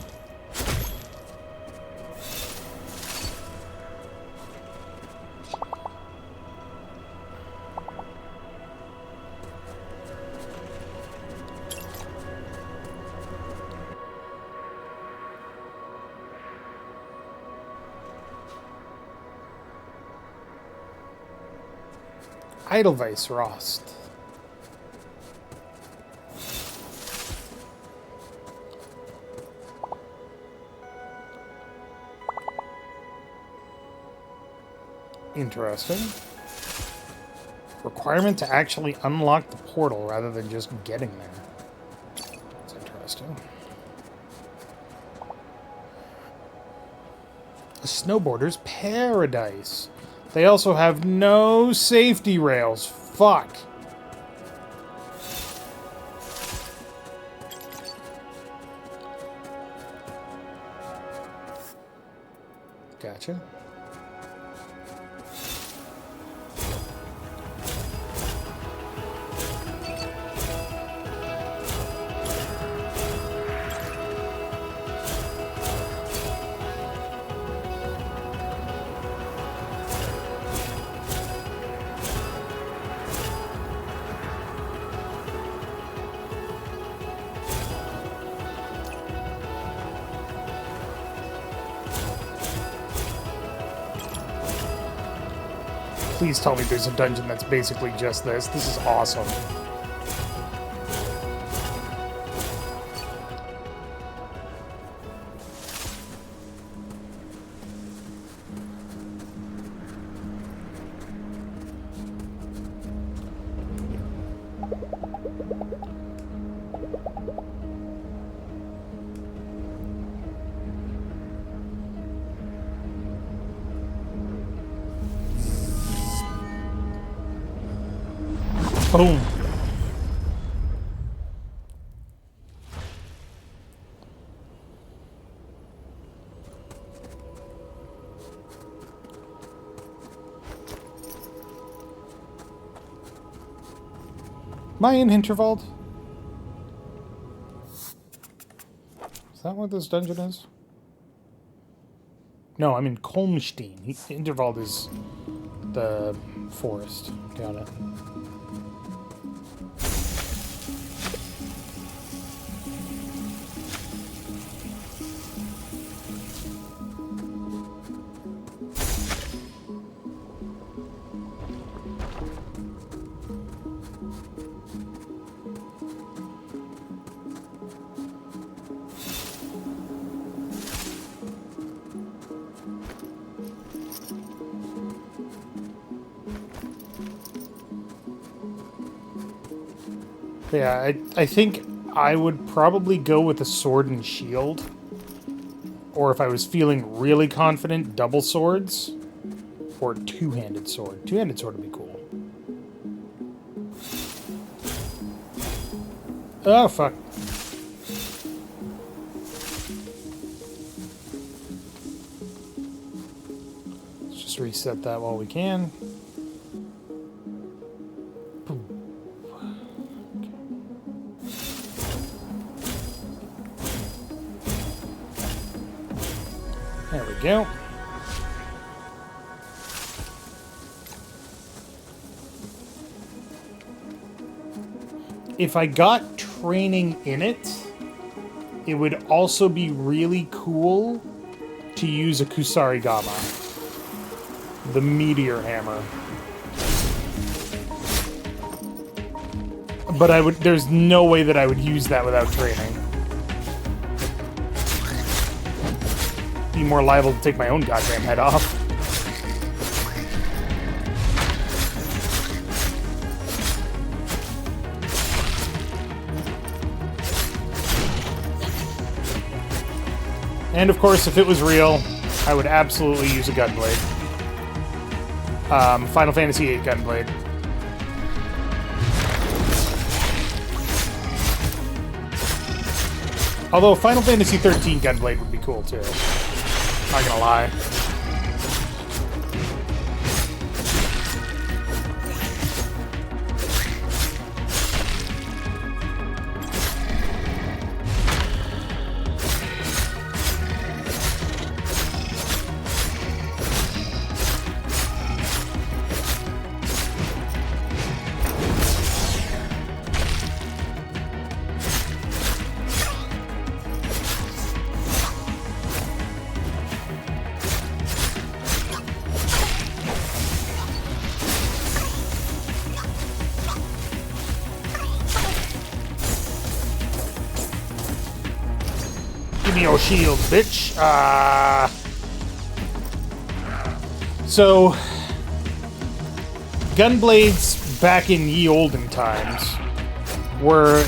Speaker 1: Edelweiss Rost. Interesting. Requirement to actually unlock the portal rather than just getting there. That's interesting. A snowboarder's paradise. They also have no safety rails. Fuck. Gotcha. Please tell me there's a dungeon that's basically just this. This is awesome. Boom. Am I in Hinterburg? Is that what this dungeon is? No, I'm in Kolmstein. Hinterburg is the forest. Got it. Yeah, I think I would probably go with a sword and shield. Or if I was feeling really confident, double swords. Or two-handed sword. Two-handed sword would be cool. Oh, fuck. Let's just reset that while we can. There we go. If I got training in it, it would also be really cool to use a Kusarigama. The meteor hammer. But there's no way that I would use that without training. Be more liable to take my own goddamn head off. And of course, if it was real, I would absolutely use a gunblade. Final Fantasy VIII gunblade. Although Final Fantasy XIII gunblade would be cool too. Not gonna lie. Give me your shield, bitch. So, gunblades back in ye olden times were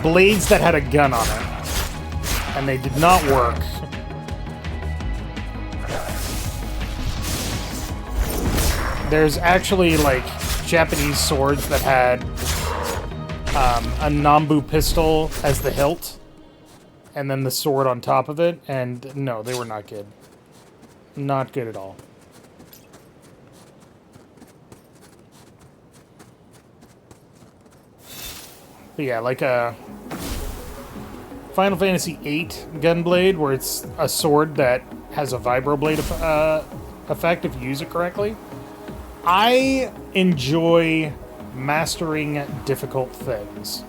Speaker 1: blades that had a gun on it, and they did not work. There's actually, like, Japanese swords that had a Nambu pistol as the hilt, and then the sword on top of it, and no, they were not good. Not good at all. But yeah, like a Final Fantasy VIII gunblade, where it's a sword that has a vibroblade effect if you use it correctly. I enjoy mastering difficult things.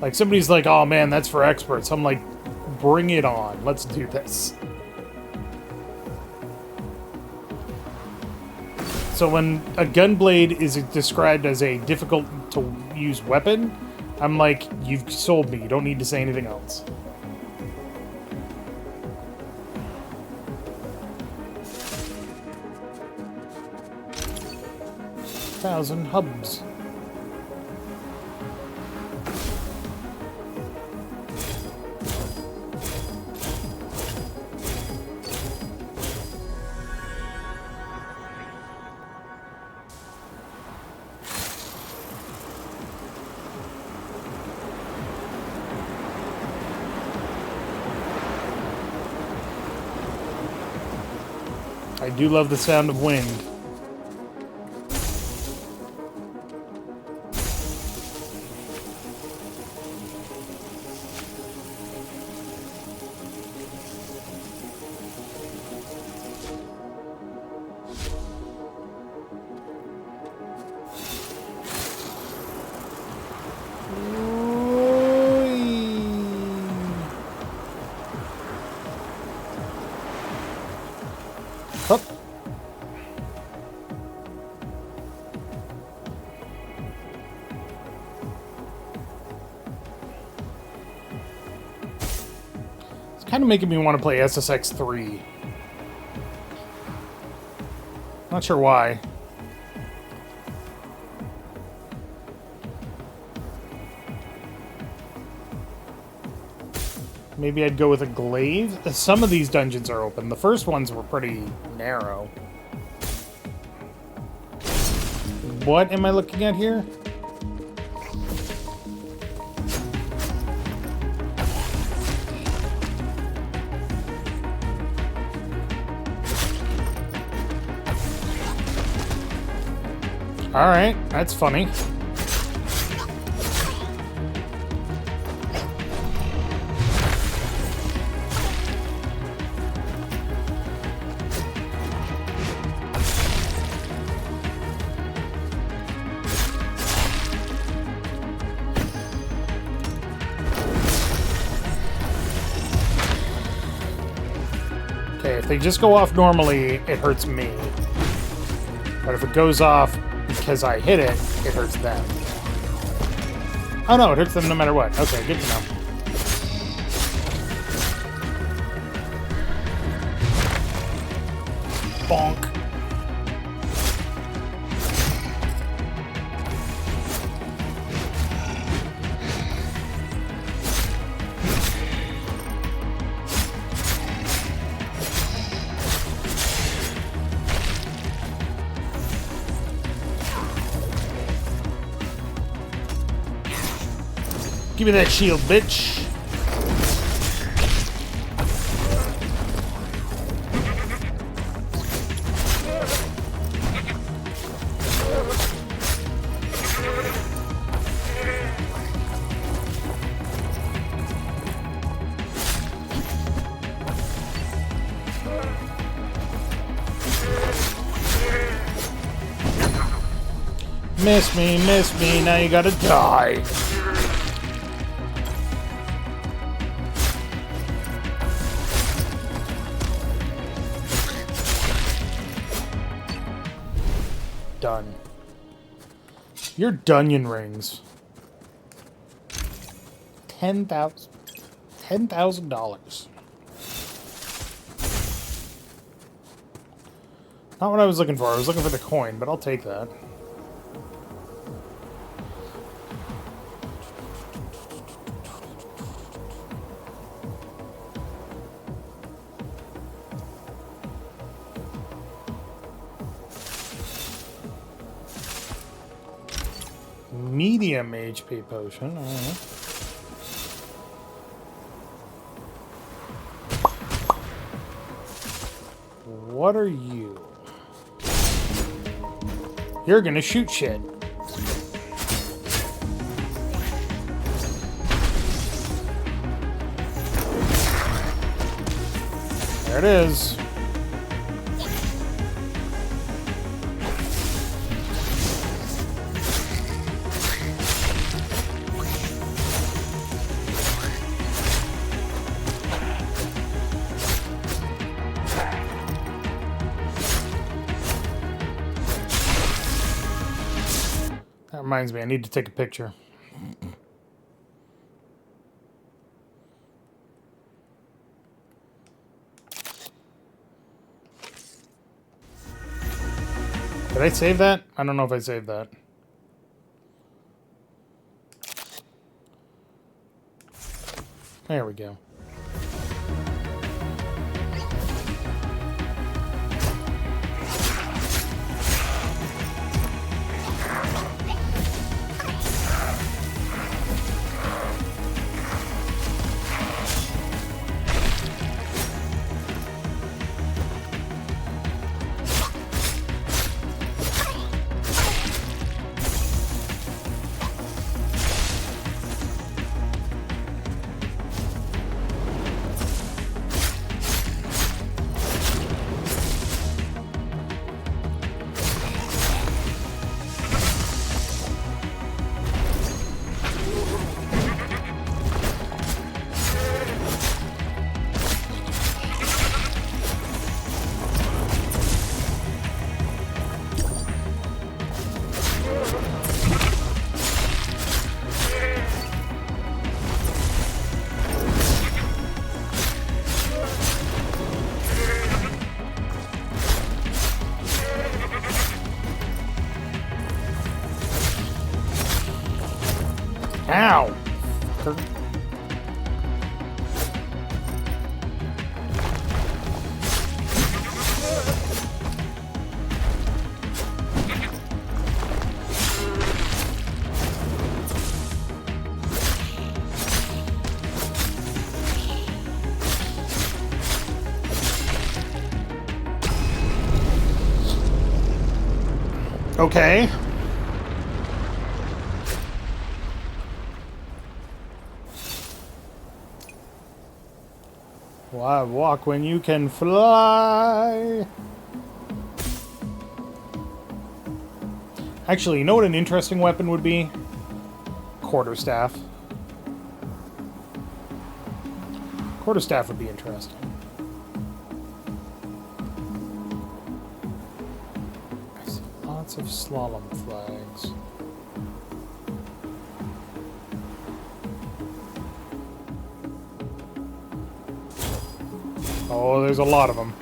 Speaker 1: Like, somebody's like, oh man, that's for experts. I'm like, bring it on. Let's do this. So when a gunblade is described as a difficult to use weapon, I'm like, you've sold me. You don't need to say anything else. Thousand hubs. do love the sound of wind. Kind of making me want to play SSX 3. Not sure why. Maybe I'd go with a glaive. Some of these dungeons are open. The first ones were pretty narrow. What am I looking at here? Alright, that's funny. Okay, if they just go off normally, it hurts me. But if it goes off because I hit it, it hurts them. Oh no, it hurts them no matter what. Okay, good to know. Bonk. Give me that shield, bitch. Miss me, now you gotta die. Done. Your Dunyan rings. $10,000. Not what I was looking for. I was looking for the coin, but I'll take that. Medium HP potion. All right. What are you? You're gonna shoot shit. There it is. That reminds me, I need to take a picture. Did I save that? I don't know if I saved that. There we go. Ow! Fucker. Okay. Why walk when you can fly? Actually, you know what an interesting weapon would be? Quarterstaff. Quarterstaff would be interesting. I see lots of slalom flags. Oh, there's a lot of them.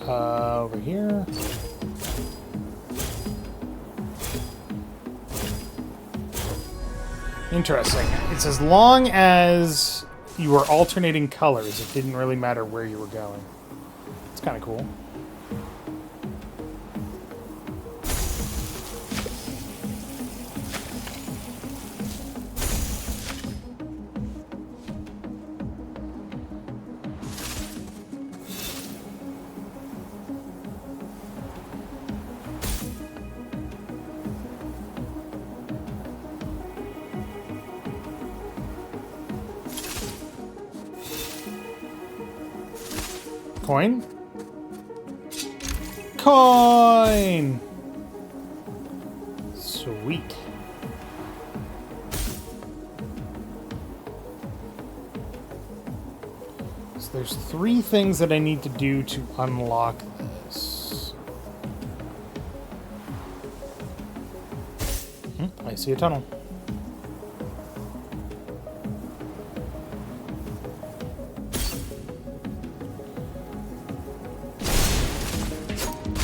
Speaker 1: Over here. Interesting. It's as long as you were alternating colors, it didn't really matter where you were going. It's kind of cool. Coin? Coin! Sweet. So there's 3 things that I need to do to unlock this. I see a tunnel.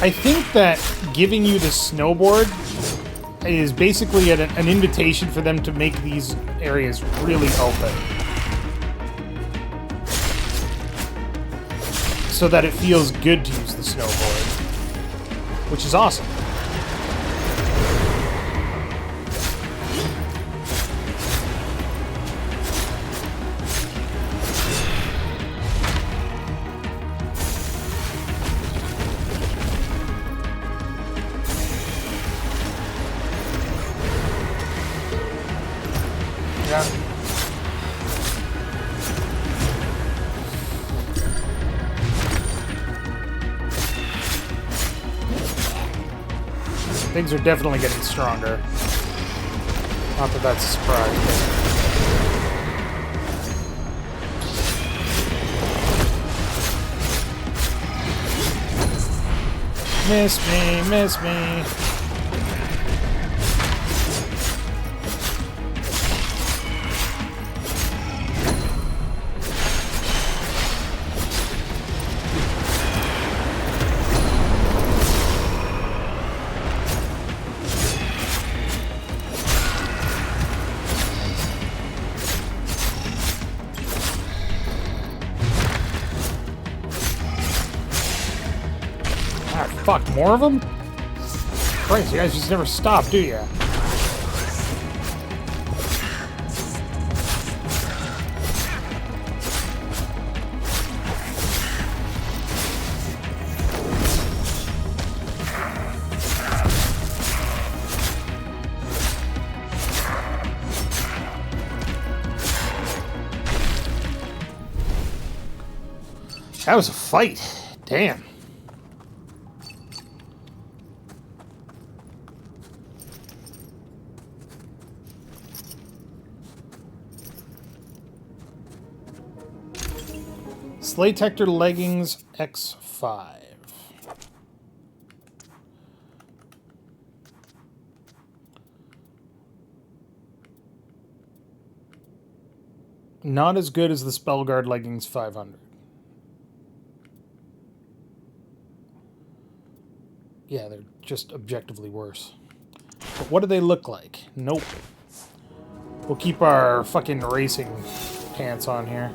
Speaker 1: I think that giving you the snowboard is basically an invitation for them to make these areas really open. So that it feels good to use the snowboard. Which is awesome. Yeah. Things are definitely getting stronger. Not that that's a surprise. Miss me, miss me. Fuck, more of them? Christ, you guys just never stop, do ya? That was a fight. Damn. Slate Tector Leggings X5. Not as good as the Spellguard Leggings 500. Yeah, they're just objectively worse. But what do they look like? Nope. We'll keep our fucking racing pants on here.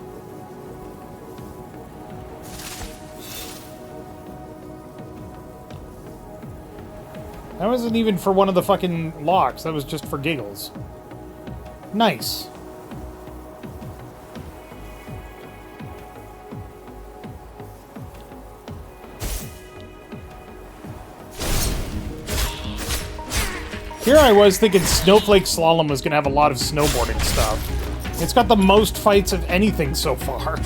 Speaker 1: That wasn't even for one of the fucking locks. That was just for giggles. Nice. Here I was thinking Snowflake Slalom was going to have a lot of snowboarding stuff. It's got the most fights of anything so far.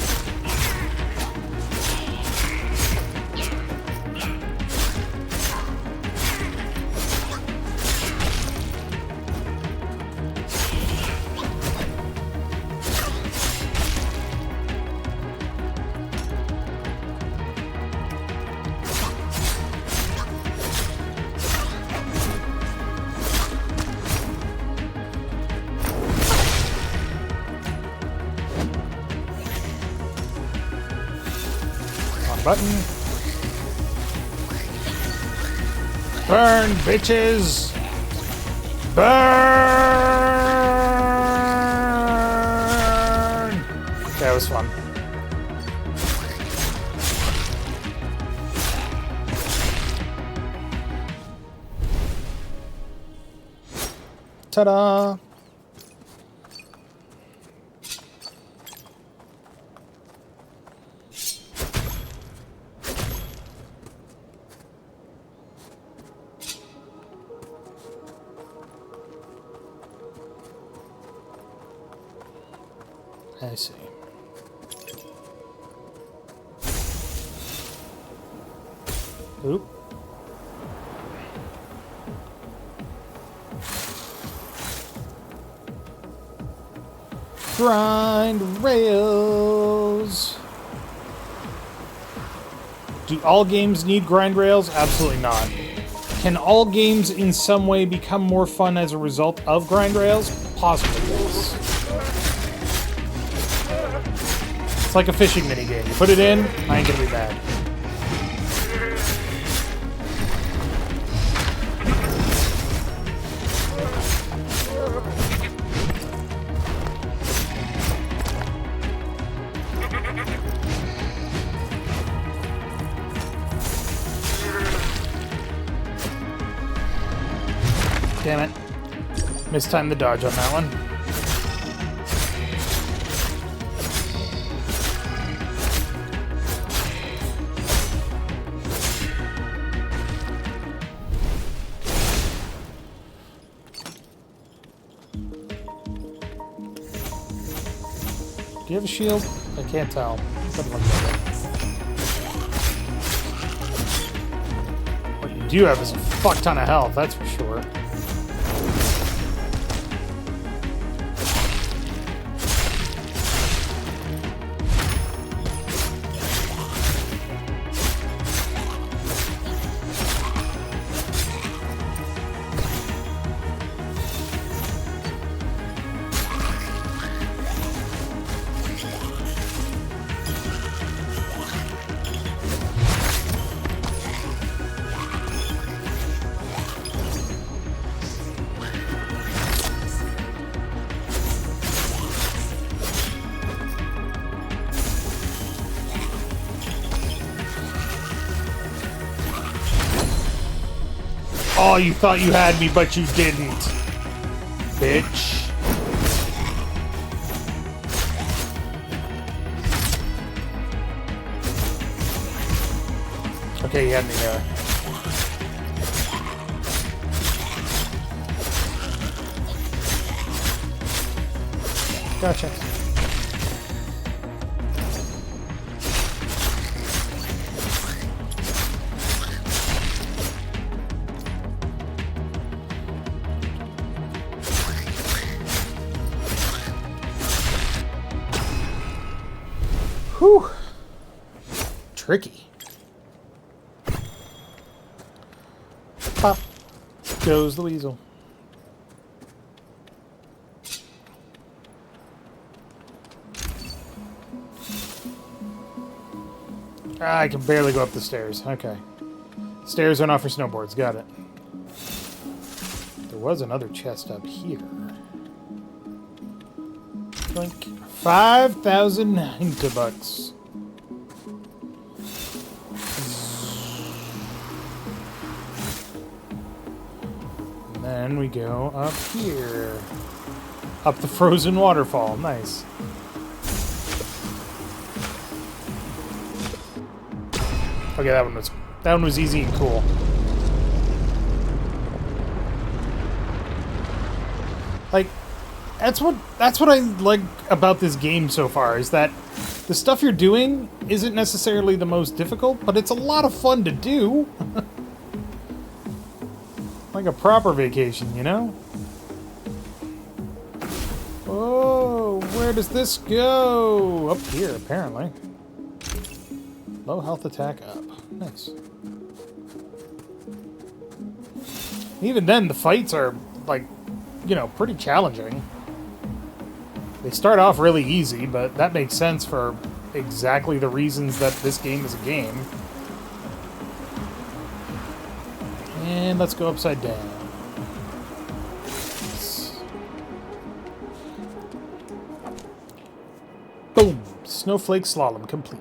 Speaker 1: Button. Burn, bitches! Burn! That was fun. Ta-da! I see. Oop. Grind rails. Do all games need grind rails? Absolutely not. Can all games in some way become more fun as a result of grind rails? Possibly, yes. It's like a fishing minigame. You put it in, I ain't gonna be mad. Damn it. Mistimed the dodge on that one. Do you have a shield? I can't tell. Doesn't look like it. What you do have is a fuck ton of health, that's for sure. Oh, you thought you had me, but you didn't. Bitch. Okay, you had me there. Gotcha. Whew. Tricky. Pop. Goes the weasel. Ah, I can barely go up the stairs. Okay. Stairs are not for snowboards. Got it. There was another chest up here. Like 5,000 Hinterbucks. And then we go up here. Up the frozen waterfall. Nice. Okay, that one was easy and cool. Like, that's what I like about this game so far, is that the stuff you're doing isn't necessarily the most difficult, but it's a lot of fun to do. Like a proper vacation, you know? Oh, where does this go? Up here, apparently. Low health attack up. Nice. Even then, the fights are, like, you know, pretty challenging. They start off really easy, but that makes sense for exactly the reasons that this game is a game. And let's go upside down. Boom! Snowflake slalom complete.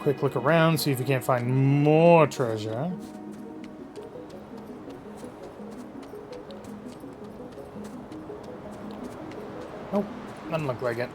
Speaker 1: Quick look around, see if we can't find more treasure. Nope, doesn't look like it.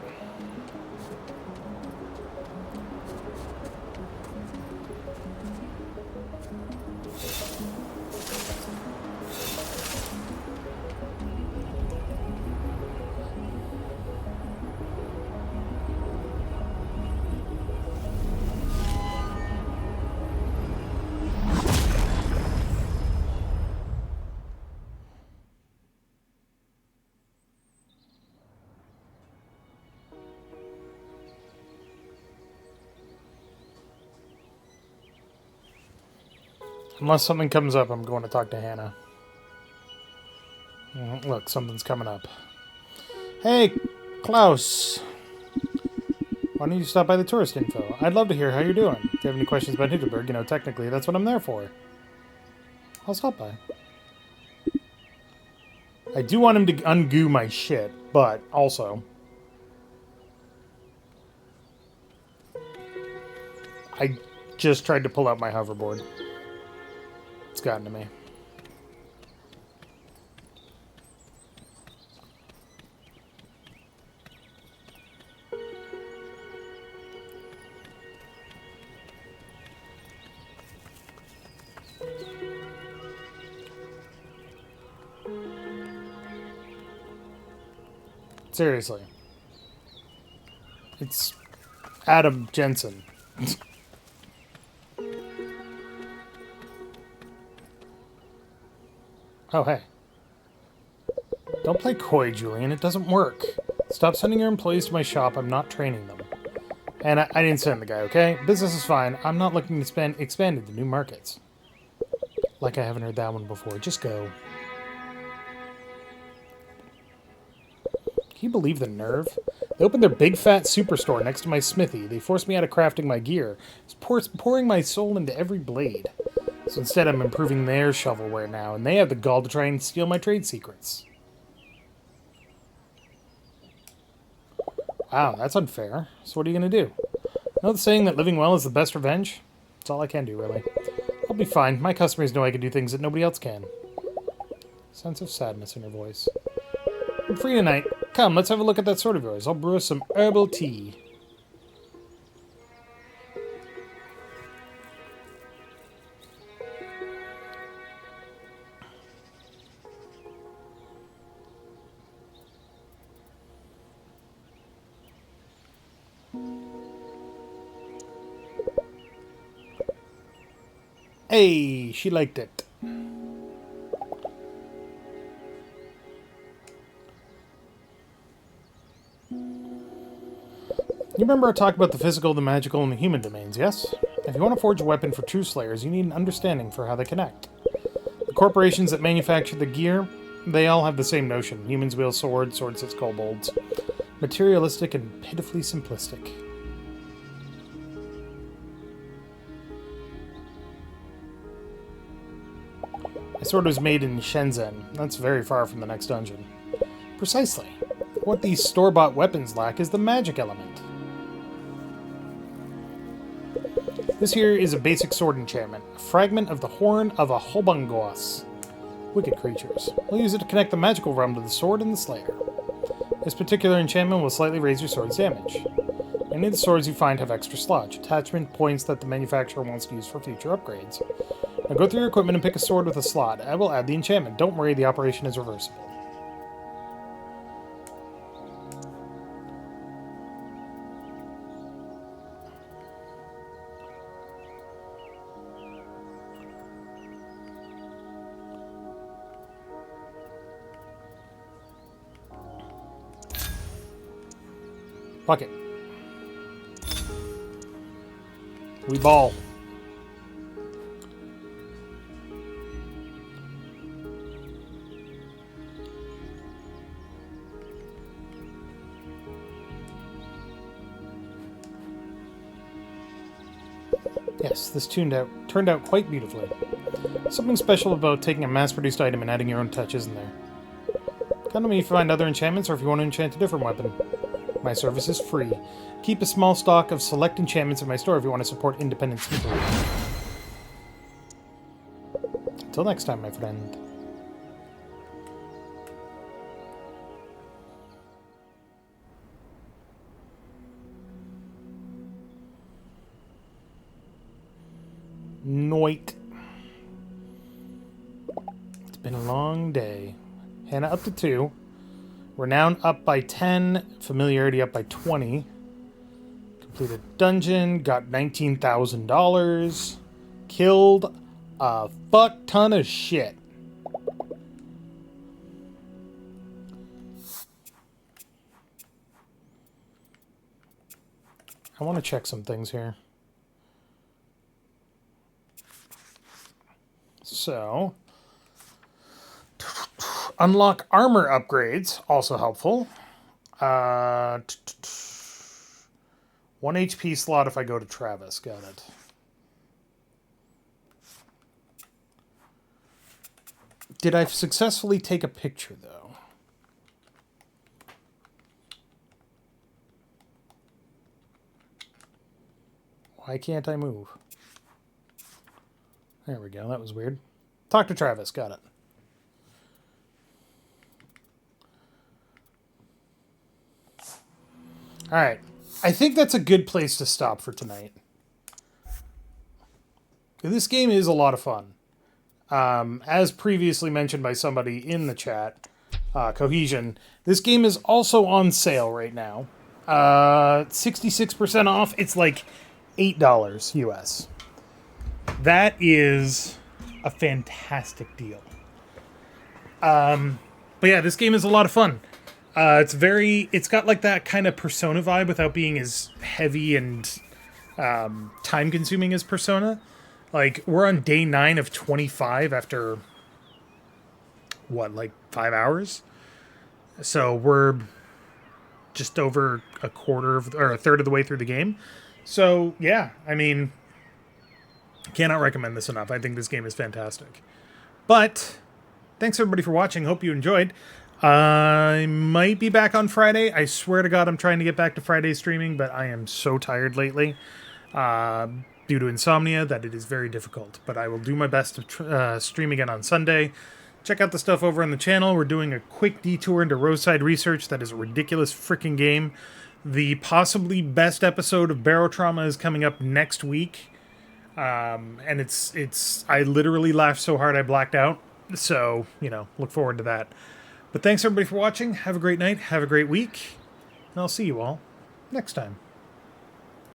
Speaker 1: Unless something comes up, I'm going to talk to Hannah. Look, something's coming up. Hey, Klaus. Why don't you stop by the tourist info? I'd love to hear how you're doing. If you have any questions about Hinterburg, you know, technically, that's what I'm there for. I'll stop by. I do want him to ungoo my shit, but also... I just tried to pull out my hoverboard. It's gotten to me. Seriously. It's Adam Jensen. Oh, hey. Don't play coy, Julian. It doesn't work. Stop sending your employees to my shop. I'm not training them. And I didn't send the guy, okay? Business is fine. I'm not looking to expand into new markets. Like I haven't heard that one before. Just go. Can you believe the nerve? They opened their big fat superstore next to my smithy. They forced me out of crafting my gear. It's pouring my soul into every blade. So instead I'm improving their shovelware now, and they have the gall to try and steal my trade secrets. Wow, that's unfair. So what are you going to do? Know the saying that living well is the best revenge? That's all I can do, really. I'll be fine. My customers know I can do things that nobody else can. Sense of sadness in her voice. I'm free tonight. Come, let's have a look at that sword of yours. I'll brew us some herbal tea. Hey, she liked it. You remember our talk about the physical, the magical, and the human domains, yes? If you want to forge a weapon for true slayers, you need an understanding for how they connect. The corporations that manufacture the gear, they all have the same notion. Humans wield swords, swords hit kobolds. Materialistic and pitifully simplistic. My sword was made in Shenzhen. That's very far from the next dungeon. Precisely. What these store-bought weapons lack is the magic element. This here is a basic sword enchantment. A fragment of the horn of a Hobangos. Wicked creatures. We'll use it to connect the magical realm to the sword and the slayer. This particular enchantment will slightly raise your sword's damage. Any of the swords you find have extra slots, attachment points that the manufacturer wants to use for future upgrades. Now go through your equipment and pick a sword with a slot. I will add the enchantment. Don't worry, the operation is reversible. Fuck it. We ball. Yes, this turned out quite beautifully. Something special about taking a mass-produced item and adding your own touch, isn't there? Come to me if you find other enchantments or if you want to enchant a different weapon. My service is free. Keep a small stock of select enchantments in my store if you want to support independent people. Until next time, my friend. Noit. It's been a long day. Hannah up to 2. Renown up by 10. Familiarity up by 20. Completed dungeon. Got $19,000. Killed a fuck ton of shit. I want to check some things here. So, unlock armor upgrades, also helpful. 1 HP slot if I go to Travis, got it. Did I successfully take a picture, though? Why can't I move? There we go, that was weird. Talk to Travis, got it. Alright, I think that's a good place to stop for tonight. This game is a lot of fun. As previously mentioned by somebody in the chat, Cohesion, this game is also on sale right now. 66% off, it's like $8 US. That is a fantastic deal. But yeah, this game is a lot of fun. It's got like that kind of Persona vibe without being as heavy and time consuming as Persona. Like, we're on day 9 of 25 after, what, like 5 hours? So we're just over a third of the way through the game. So yeah, I mean, cannot recommend this enough. I think this game is fantastic. But thanks everybody for watching. Hope you enjoyed. I might be back on Friday. I swear to God I'm trying to get back to Friday streaming, but I am so tired lately due to insomnia that it is very difficult. But I will do my best to stream again on Sunday. Check out the stuff over on the channel. We're doing a quick detour into Roadside Research. That is a ridiculous freaking game. The possibly best episode of Barotrauma is coming up next week. And I literally laughed so hard I blacked out. So, look forward to that. But thanks everybody for watching. Have a great night. Have a great week. And I'll see you all next time.